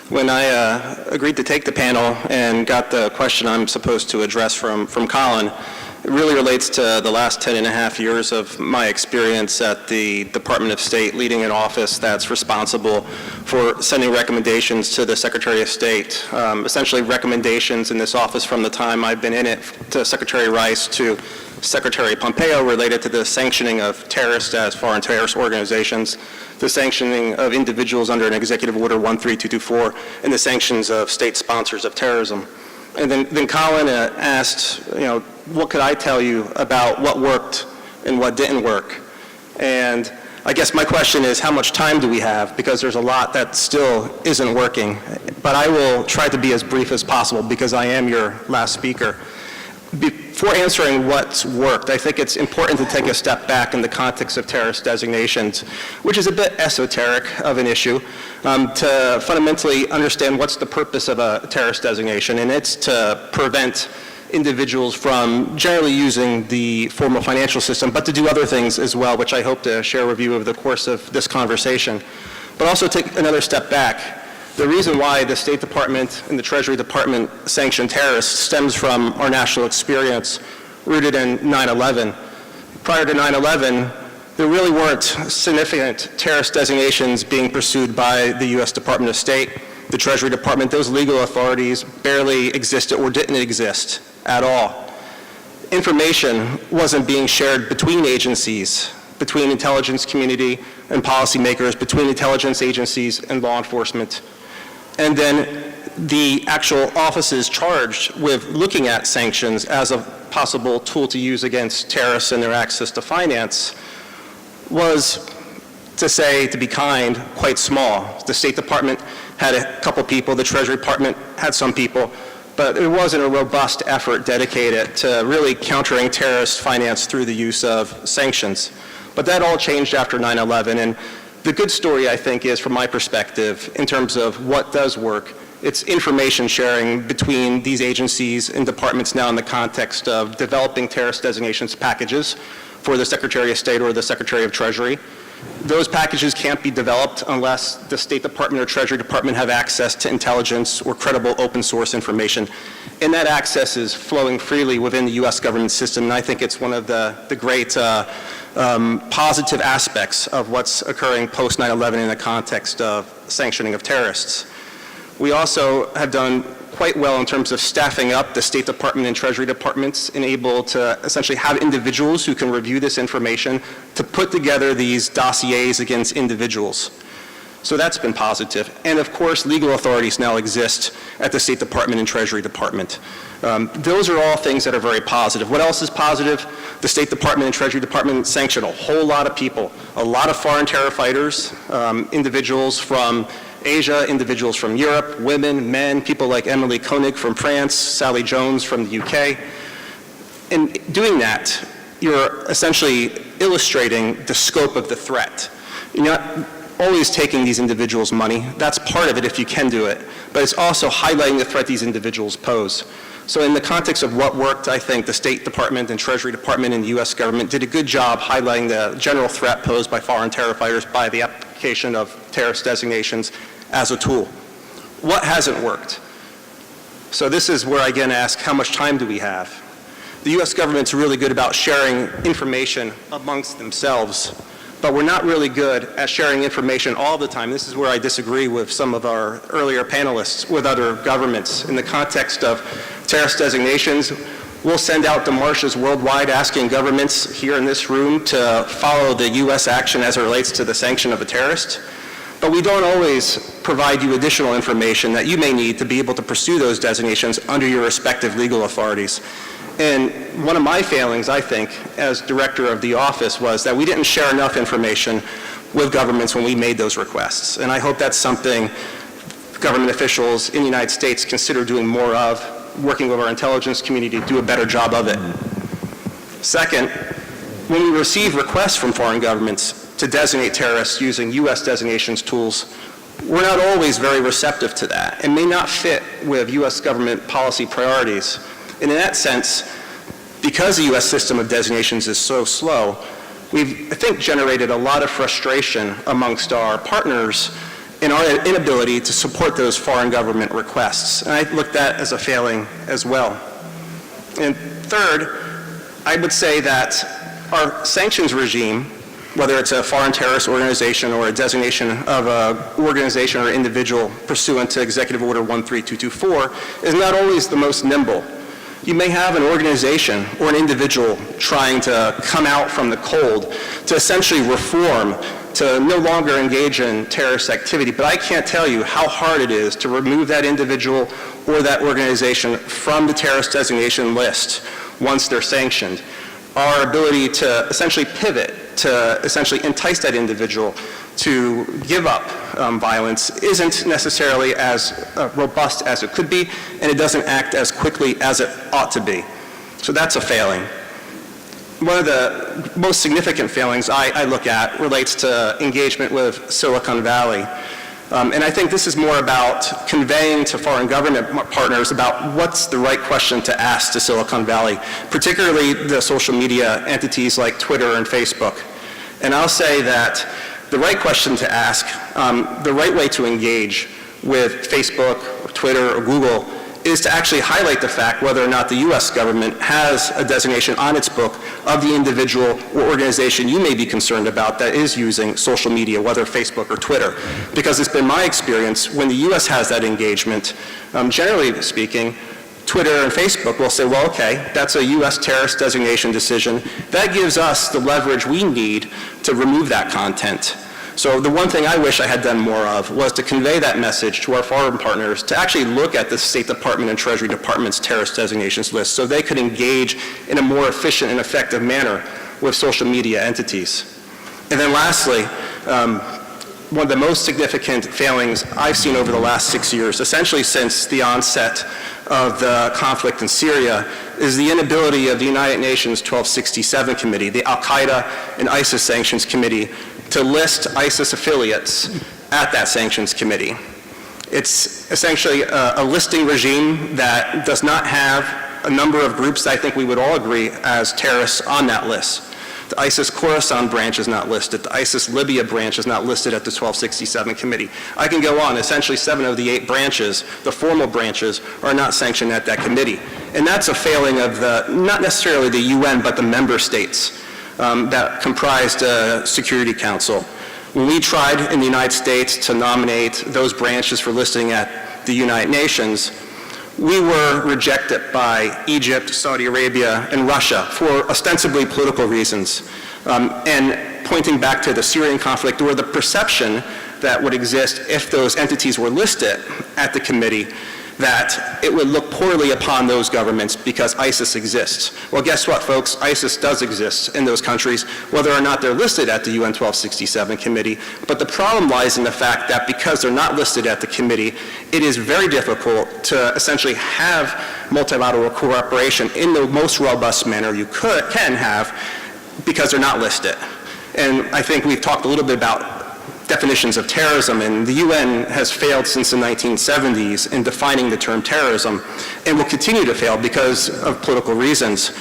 when I agreed to take the panel and got the question I'm supposed to address from Colin, it really relates to the last 10 and a half years of my experience at the Department of State, leading an office that's responsible for sending recommendations to the Secretary of State, essentially recommendations in this office from the time I've been in it to Secretary Rice to Secretary Pompeo related to the sanctioning of terrorists as foreign terrorist organizations, the sanctioning of individuals under an Executive Order 13224, and the sanctions of state sponsors of terrorism. And then Colin asked, what could I tell you about what worked and what didn't work? And I guess my question is, how much time do we have? Because there's a lot that still isn't working. But I will try to be as brief as possible because I am your last speaker. Before answering what's worked, I think it's important to take a step back in the context of terrorist designations, which is a bit esoteric of an issue, to fundamentally understand what's the purpose of a terrorist designation, and it's to prevent individuals from generally using the formal financial system, but to do other things as well, which I hope to share with you over the course of this conversation. But also take another step back. The reason why the State Department and the Treasury Department sanction terrorists stems from our national experience rooted in 9/11. Prior to 9/11, there really weren't significant terrorist designations being pursued by the U.S. Department of State, the Treasury Department. Those legal authorities barely existed or didn't exist at all. Information wasn't being shared between agencies, between intelligence community and policymakers, between intelligence agencies and law enforcement. And then the actual offices charged with looking at sanctions as a possible tool to use against terrorists and their access to finance was, to be kind, quite small. The State Department had a couple people, the Treasury Department had some people, but it wasn't a robust effort dedicated to really countering terrorist finance through the use of sanctions. But that all changed after 9/11, and the good story, I think, is, from my perspective, in terms of what does work, it's information sharing between these agencies and departments now in the context of developing terrorist designations packages for the Secretary of State or the Secretary of Treasury. Those packages can't be developed unless the State Department or Treasury Department have access to intelligence or credible open source information. And that access is flowing freely within the U.S. government system, and I think it's one of the great positive aspects of what's occurring post 9/11 in the context of sanctioning of terrorists. We also have done quite well in terms of staffing up the State Department and Treasury Departments and able to essentially have individuals who can review this information to put together these dossiers against individuals. So that's been positive. And of course, legal authorities now exist at the State Department and Treasury Department. Those are all things that are very positive. What else is positive? The State Department and Treasury Department sanctioned a whole lot of people, a lot of foreign terror fighters, individuals from Asia, individuals from Europe, women, men, people like Emily Koenig from France, Sally Jones from the UK. In doing that, you're essentially illustrating the scope of the threat. You're not always taking these individuals' money. That's part of it if you can do it. But it's also highlighting the threat these individuals pose. So in the context of what worked, I think the State Department and Treasury Department and the U.S. government did a good job highlighting the general threat posed by foreign terror fighters by the application of terrorist designations as a tool. What hasn't worked? So this is where I again ask, how much time do we have? The U.S. government's really good about sharing information amongst themselves, but we're not really good at sharing information all the time. This is where I disagree with some of our earlier panelists with other governments. In the context of terrorist designations, we'll send out demarches worldwide asking governments here in this room to follow the U.S. action as it relates to the sanction of a terrorist. But we don't always provide you additional information that you may need to be able to pursue those designations under your respective legal authorities. And one of my failings, I think, as director of the office was that we didn't share enough information with governments when we made those requests. And I hope that's something government officials in the United States consider doing more of, working with our intelligence community to do a better job of it. Second, when we receive requests from foreign governments to designate terrorists using U.S. designations tools, we're not always very receptive to that. It may not fit with U.S. government policy priorities. And in that sense, because the U.S. system of designations is so slow, we've, I think, generated a lot of frustration amongst our partners in our inability to support those foreign government requests. And I look at that as a failing as well. And third, I would say that our sanctions regime, whether it's a foreign terrorist organization or a designation of an organization or individual pursuant to Executive Order 13224, is not always the most nimble. You may have an organization or an individual trying to come out from the cold to essentially reform, to no longer engage in terrorist activity, but I can't tell you how hard it is to remove that individual or that organization from the terrorist designation list once they're sanctioned. Our ability to essentially pivot, to essentially entice that individual to give up violence isn't necessarily as robust as it could be, and it doesn't act as quickly as it ought to be. So that's a failing. One of the most significant failings I look at relates to engagement with Silicon Valley. And I think this is more about conveying to foreign government partners about what's the right question to ask to Silicon Valley, particularly the social media entities like Twitter and Facebook. And I'll say that the right question to ask, the right way to engage with Facebook, or Twitter, or Google is to actually highlight the fact whether or not the U.S. government has a designation on its book of the individual or organization you may be concerned about that is using social media, whether Facebook or Twitter. Because it's been my experience, when the U.S. has that engagement, generally speaking, Twitter and Facebook will say, well, okay, that's a U.S. terrorist designation decision. That gives us the leverage we need to remove that content. So the one thing I wish I had done more of was to convey that message to our foreign partners to actually look at the State Department and Treasury Department's terrorist designations list so they could engage in a more efficient and effective manner with social media entities. And then lastly, one of the most significant failings I've seen over the last 6 years, essentially since the onset of the conflict in Syria, is the inability of the United Nations 1267 Committee, the Al-Qaeda and ISIS Sanctions Committee, to list ISIS affiliates at that sanctions committee. It's essentially a listing regime that does not have a number of groups that I think we would all agree as terrorists on that list. The ISIS Khorasan branch is not listed. The ISIS Libya branch is not listed at the 1267 committee. I can go on. Essentially 7 of the 8 branches, the formal branches, are not sanctioned at that committee. And that's a failing of not necessarily the UN, but the member states that comprised the Security Council. When we tried in the United States to nominate those branches for listing at the United Nations, we were rejected by Egypt, Saudi Arabia, and Russia for ostensibly political reasons. And pointing back to the Syrian conflict or the perception that would exist if those entities were listed at the committee, that it would look poorly upon those governments because ISIS exists. Well, guess what, folks? ISIS does exist in those countries, whether or not they're listed at the UN 1267 committee. But the problem lies in the fact that because they're not listed at the committee, it is very difficult to essentially have multilateral cooperation in the most robust manner you can have because they're not listed. And I think we've talked a little bit about definitions of terrorism, and the UN has failed since the 1970s in defining the term terrorism, and will continue to fail because of political reasons.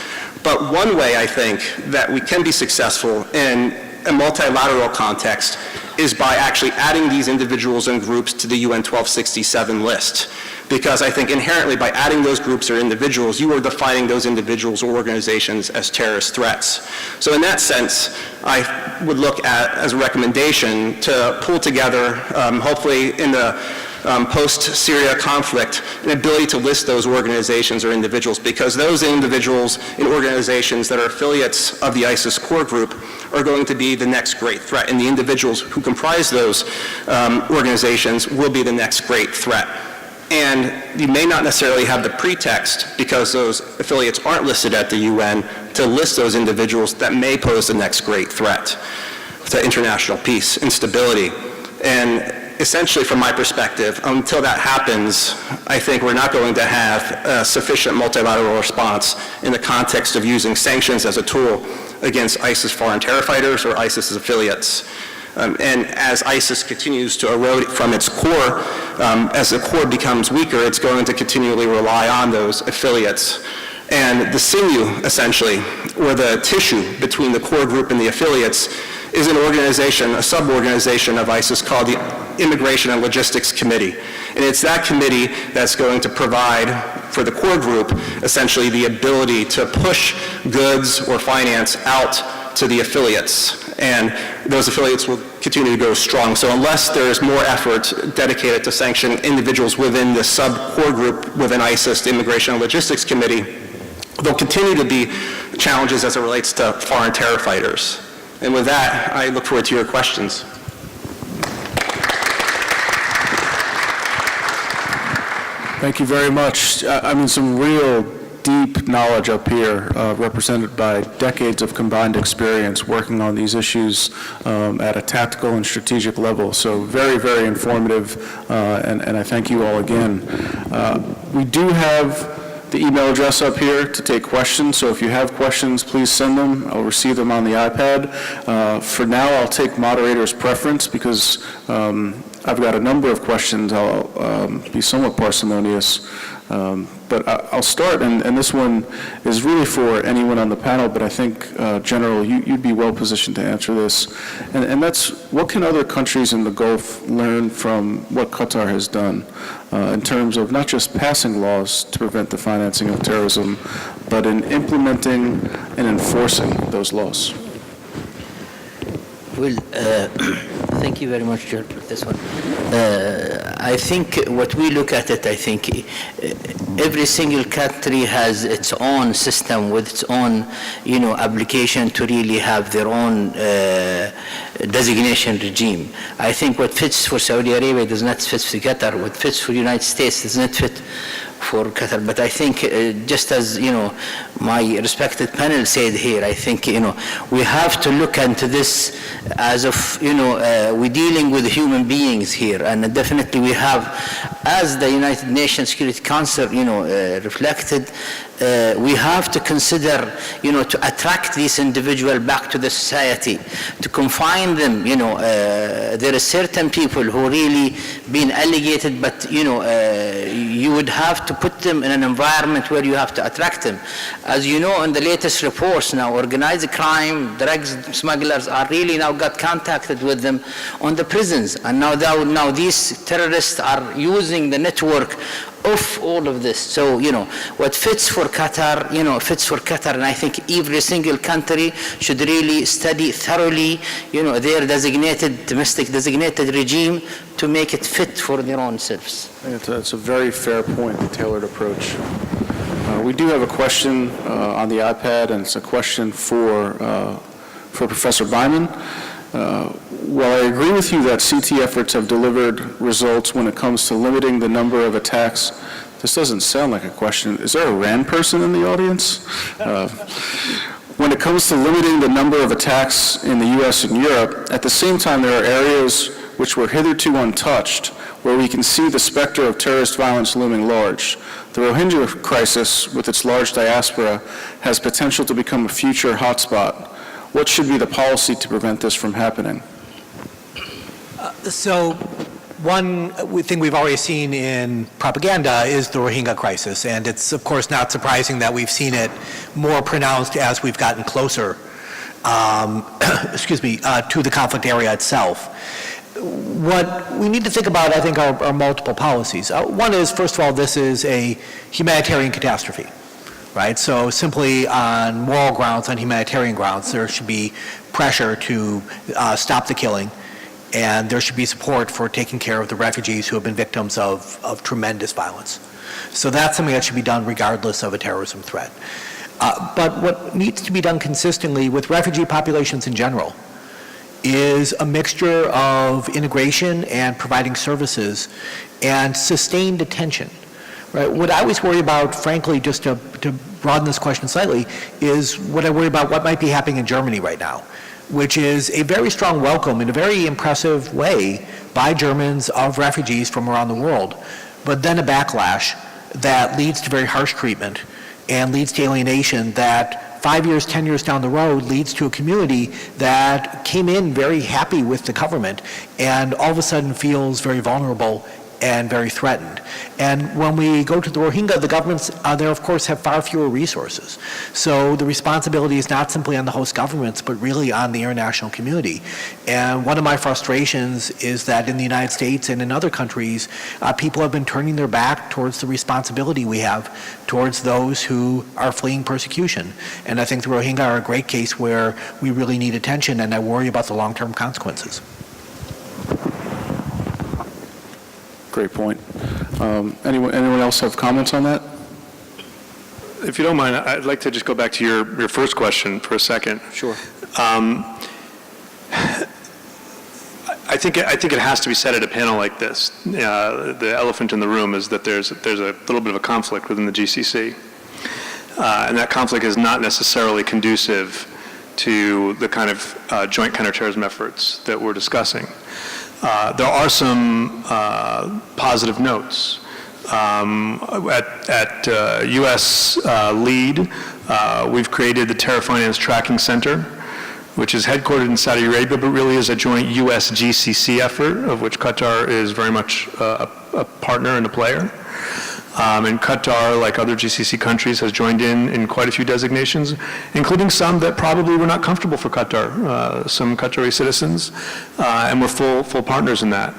But one way I think that we can be successful in a multilateral context is by actually adding these individuals and groups to the UN 1267 list. Because I think inherently by adding those groups or individuals, you are defining those individuals or organizations as terrorist threats. So in that sense, I would look at as a recommendation to pull together, hopefully in the post-Syria conflict, an ability to list those organizations or individuals, because those individuals and organizations that are affiliates of the ISIS core group are going to be the next great threat, and the individuals who comprise those organizations will be the next great threat. And you may not necessarily have the pretext, because those affiliates aren't listed at the UN, to list those individuals that may pose the next great threat to international peace and stability. And essentially, from my perspective, until that happens, I think we're not going to have a sufficient multilateral response in the context of using sanctions as a tool against ISIS foreign terror fighters or ISIS's affiliates. And as ISIS continues to erode from its core, as the core becomes weaker, it's going to continually rely on those affiliates. And the sinew, essentially, or the tissue between the core group and the affiliates, is an organization, a sub-organization of ISIS called the Immigration and Logistics Committee. And it's that committee that's going to provide for the core group essentially the ability to push goods or finance out to the affiliates. And those affiliates will continue to go strong. So unless there is more effort dedicated to sanction individuals within the sub-core group within ISIS, the Immigration and Logistics Committee, there'll continue to be challenges as it relates to foreign terror fighters. And with that, I look forward to your questions. Thank you very much. I mean, some real deep knowledge up here, represented by decades of combined experience working on these issues at a tactical and strategic level. So very, very informative, and I thank you all again. We do have the email address up here to take questions, so if you have questions, please send them. I'll receive them on the iPad. For now, I'll take moderator's preference because I've got a number of questions. I'll be somewhat parsimonious. But I'll start, and this one is really for anyone on the panel, but I think, General, you'd be well positioned to answer this. And that's, what can other countries in the Gulf learn from what Qatar has done in terms of not just passing laws to prevent the financing of terrorism, but in implementing and enforcing those laws? Well, thank you very much, George, for this one. I think what we look at it, I think every single country has its own system with its own, application to really have their own designation regime. I think what fits for Saudi Arabia does not fit for Qatar. What fits for the United States does not fit for Qatar. But I think, just as my respected panel said here, I think we have to look into this as of we're dealing with human beings here, and definitely we have, as the United Nations Security Council reflected, we have to consider to attract these individuals back to the society, to confine them. There are certain people who really been alienated, but you would have to put them in an environment where you have to attract them. As you know, in the latest reports now, organized crime, drugs smugglers are really now got contacted with them on the prisons, and now these terrorists are using the network of all of this. So, what fits for Qatar, fits for Qatar, and I think every single country should really study thoroughly, their domestic designated regime to make it fit for their own selves. It's a very fair point, the tailored approach. We do have a question on the iPad, and it's a question for for Professor Byman. While I agree with you that CT efforts have delivered results when it comes to limiting the number of attacks, this doesn't sound like a question. Is there a RAND person in the audience? When it comes to limiting the number of attacks in the U.S. and Europe, at the same time there are areas which were hitherto untouched, where we can see the specter of terrorist violence looming large. The Rohingya crisis, with its large diaspora, has potential to become a future hotspot. What should be the policy to prevent this from happening? So one thing we've already seen in propaganda is the Rohingya crisis, and it's of course not surprising that we've seen it more pronounced as we've gotten closer to the conflict area itself. What we need to think about, I think, are multiple policies. One is, first of all, this is a humanitarian catastrophe, right? So simply on moral grounds, on humanitarian grounds, there should be pressure to stop the killing, and there should be support for taking care of the refugees who have been victims of tremendous violence. So that's something that should be done regardless of a terrorism threat. But what needs to be done consistently with refugee populations in general is a mixture of integration and providing services and sustained attention. Right? What I always worry about, frankly, just to broaden this question slightly, is what I worry about what might be happening in Germany right now, which is a very strong welcome in a very impressive way by Germans of refugees from around the world, but then a backlash that leads to very harsh treatment and leads to alienation that 5 years, 10 years down the road leads to a community that came in very happy with the government and all of a sudden feels very vulnerable and very threatened. And when we go to the Rohingya, the governments there, of course, have far fewer resources. So the responsibility is not simply on the host governments, but really on the international community. And one of my frustrations is that in the United States and in other countries, people have been turning their back towards the responsibility we have towards those who are fleeing persecution. And I think the Rohingya are a great case where we really need attention, and I worry about the long-term consequences. Great point. Anyone else have comments on that? If you don't mind, I'd like to just go back to your first question for a second. Sure. I think it has to be said at a panel like this. The elephant in the room is that there's a little bit of a conflict within the GCC, and that conflict is not necessarily conducive to the kind of joint counterterrorism efforts that we're discussing. There are some positive notes. At U.S. lead, we've created the Terror Finance Tracking Center, which is headquartered in Saudi Arabia, but really is a joint U.S. GCC effort, of which Qatar is very much a partner and a player. And Qatar, like other GCC countries, has joined in quite a few designations, including some that probably were not comfortable for Qatar, some Qatari citizens, and we're full partners in that.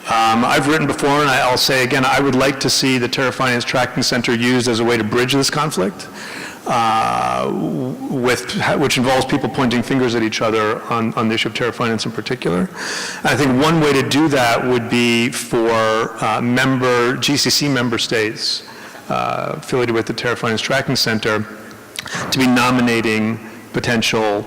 I've written before, and I'll say again, I would like to see the Terror Finance Tracking Center used as a way to bridge this conflict, which involves people pointing fingers at each other on the issue of terror finance in particular. And I think one way to do that would be for GCC member states affiliated with the Terror Finance Tracking Center to be nominating potential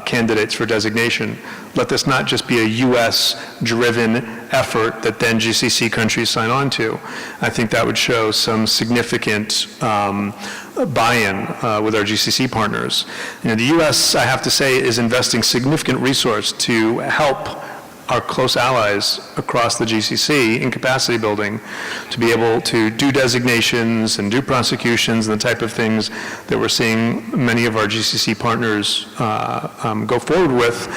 candidates for designation. Let this not just be a U.S.-driven effort that then GCC countries sign on to. I think that would show some significant buy-in with our GCC partners. The U.S., I have to say, is investing significant resource to help our close allies across the GCC in capacity building to be able to do designations and do prosecutions and the type of things that we're seeing many of our GCC partners go forward with.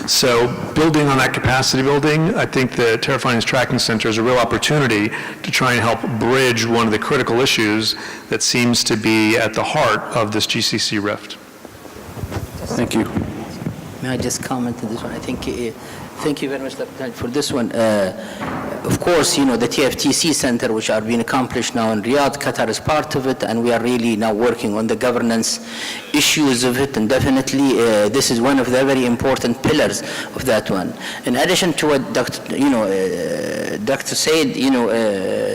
So building on that capacity building, I think the Terror Finance Tracking Center is a real opportunity to try and help bridge one of the critical issues that seems to be at the heart of this GCC rift. Thank you. May I just comment on this one? I think thank you very much for this one. Of course, the TFTC Center, which are being accomplished now in Riyadh, Qatar is part of it, and we are really now working on the governance issues of it, and definitely this is one of the very important pillars of that one. In addition to what Dr. said,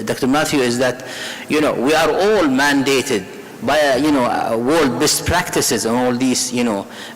Dr. Matthew, is that, we are all mandated world best practices on all these,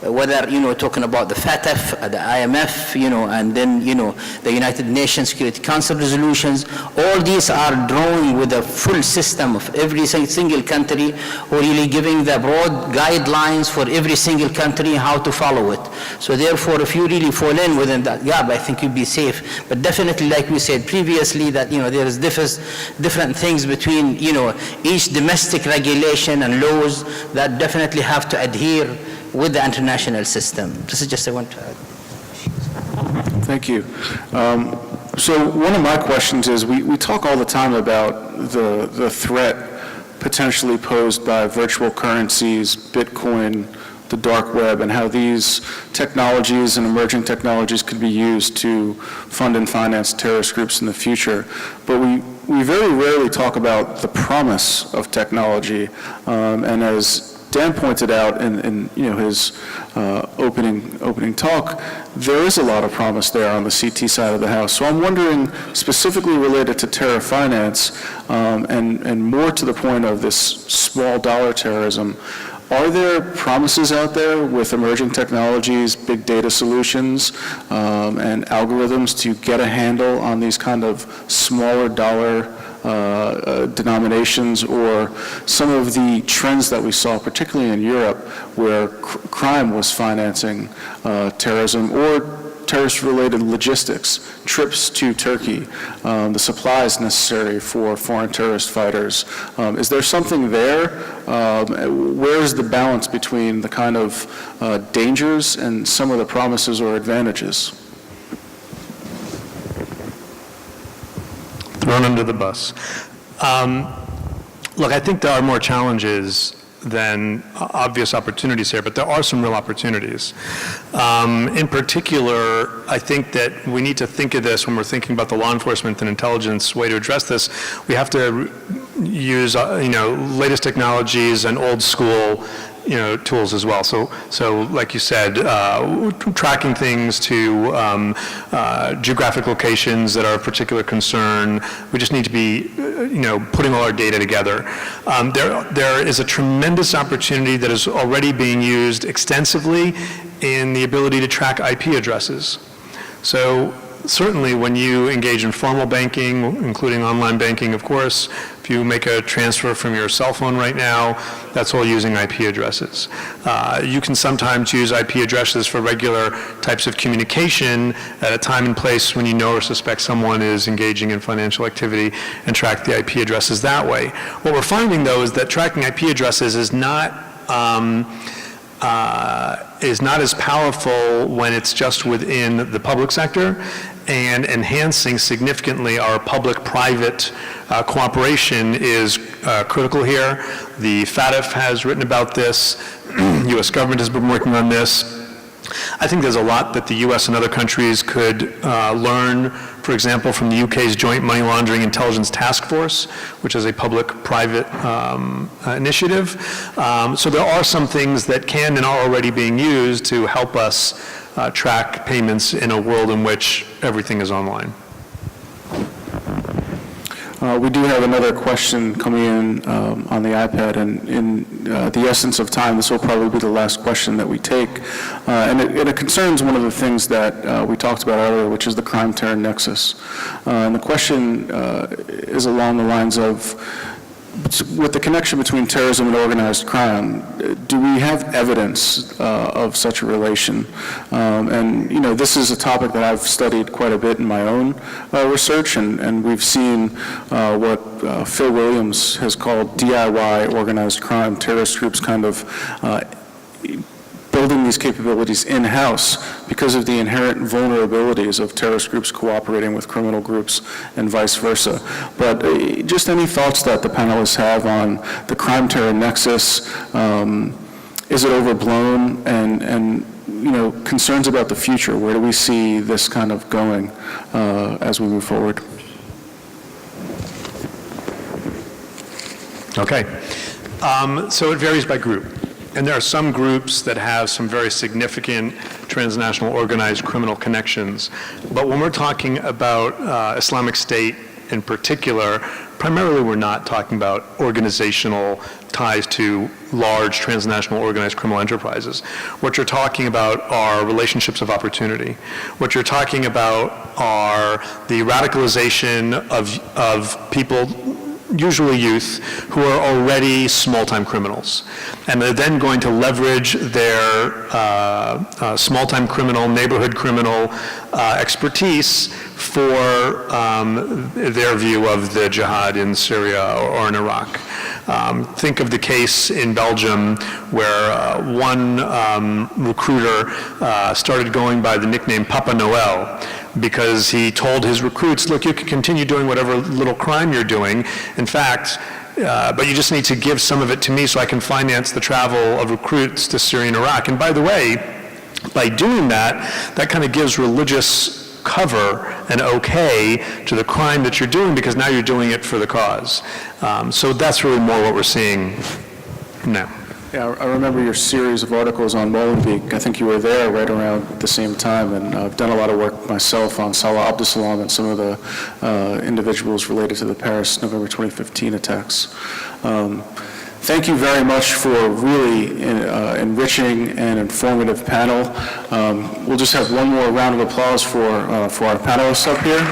whether, talking about the FATF, the IMF, and then, the United Nations Security Council resolutions. All these are drawing with a full system of every single country, who really giving the broad guidelines for every single country how to follow it. So therefore, if you really fall in within that gap, I think you'd be safe. But definitely, like we said previously, that, there is different things between, each domestic regulation and laws that definitely have to adhere with the international system. This is just I want to add. Thank you. So one of my questions is, we talk all the time about the threat potentially posed by virtual currencies, Bitcoin, the dark web, and how these technologies and emerging technologies could be used to fund and finance terrorist groups in the future. But we very rarely talk about the promise of technology, and as Dan pointed out in his opening talk, there is a lot of promise there on the CT side of the house. So I'm wondering, specifically related to terror finance, and more to the point of this small dollar terrorism, are there promises out there with emerging technologies, big data solutions, and algorithms to get a handle on these kind of smaller dollar denominations, or some of the trends that we saw, particularly in Europe, where crime was financing terrorism, or terrorist-related logistics, trips to Turkey, the supplies necessary for foreign terrorist fighters? Is there something there? Where is the balance between the kind of dangers and some of the promises or advantages? Thrown under the bus. Look, I think there are more challenges than obvious opportunities here, but there are some real opportunities. In particular, I think that we need to think of this when we're thinking about the law enforcement and intelligence way to address this. We have to use, latest technologies and old school tools as well. So like you said, tracking things to geographic locations that are of particular concern. We just need to be, putting all our data together. There is a tremendous opportunity that is already being used extensively in the ability to track IP addresses. So certainly when you engage in formal banking, including online banking, of course, if you make a transfer from your cell phone right now, that's all using IP addresses. You can sometimes use IP addresses for regular types of communication at a time and place when you know or suspect someone is engaging in financial activity, and track the IP addresses that way. What we're finding, though, is that tracking IP addresses is not as powerful when it's just within the public sector, and enhancing significantly our public-private cooperation is critical here. The FATF has written about this. U.S. government has been working on this. I think there's a lot that the U.S. and other countries could learn, for example, from the UK's Joint Money Laundering Intelligence Task Force, which is a public-private initiative. So there are some things that can and are already being used to help us track payments in a world in which everything is online. We do have another question coming in on the iPad, and in the essence of time, this will probably be the last question that we take. And it concerns one of the things that we talked about earlier, which is the crime-terror nexus. And the question is along the lines of, with the connection between terrorism and organized crime, do we have evidence of such a relation? And this is a topic that I've studied quite a bit in my own research, and we've seen what Phil Williams has called DIY organized crime, terrorist groups kind of building these capabilities in-house because of the inherent vulnerabilities of terrorist groups cooperating with criminal groups and vice versa. But just any thoughts that the panelists have on the crime-terror nexus? Is it overblown? And concerns about the future. Where do we see this kind of going as we move forward? Okay. So it varies by group. And there are some groups that have some very significant transnational organized criminal connections. But when we're talking about Islamic State in particular, primarily we're not talking about organizational ties to large transnational organized criminal enterprises. What you're talking about are relationships of opportunity. What you're talking about are the radicalization of people, usually youth, who are already small-time criminals. And they're then going to leverage their small-time criminal, neighborhood criminal expertise for their view of the jihad in Syria or in Iraq. Think of the case in Belgium where one recruiter started going by the nickname Papa Noel, because he told his recruits, look, you can continue doing whatever little crime you're doing. In fact, but you just need to give some of it to me so I can finance the travel of recruits to Syria and Iraq. And by the way, by doing that, that kind of gives religious cover and okay to the crime that you're doing, because now you're doing it for the cause. So that's really more what we're seeing now. Yeah, I remember your series of articles on Molenbeek. I think you were there right around the same time, and I've done a lot of work myself on Salah Abdul and some of the individuals related to the Paris November 2015 attacks. Thank you very much for a really enriching and informative panel. We'll just have one more round of applause for our panelists up here.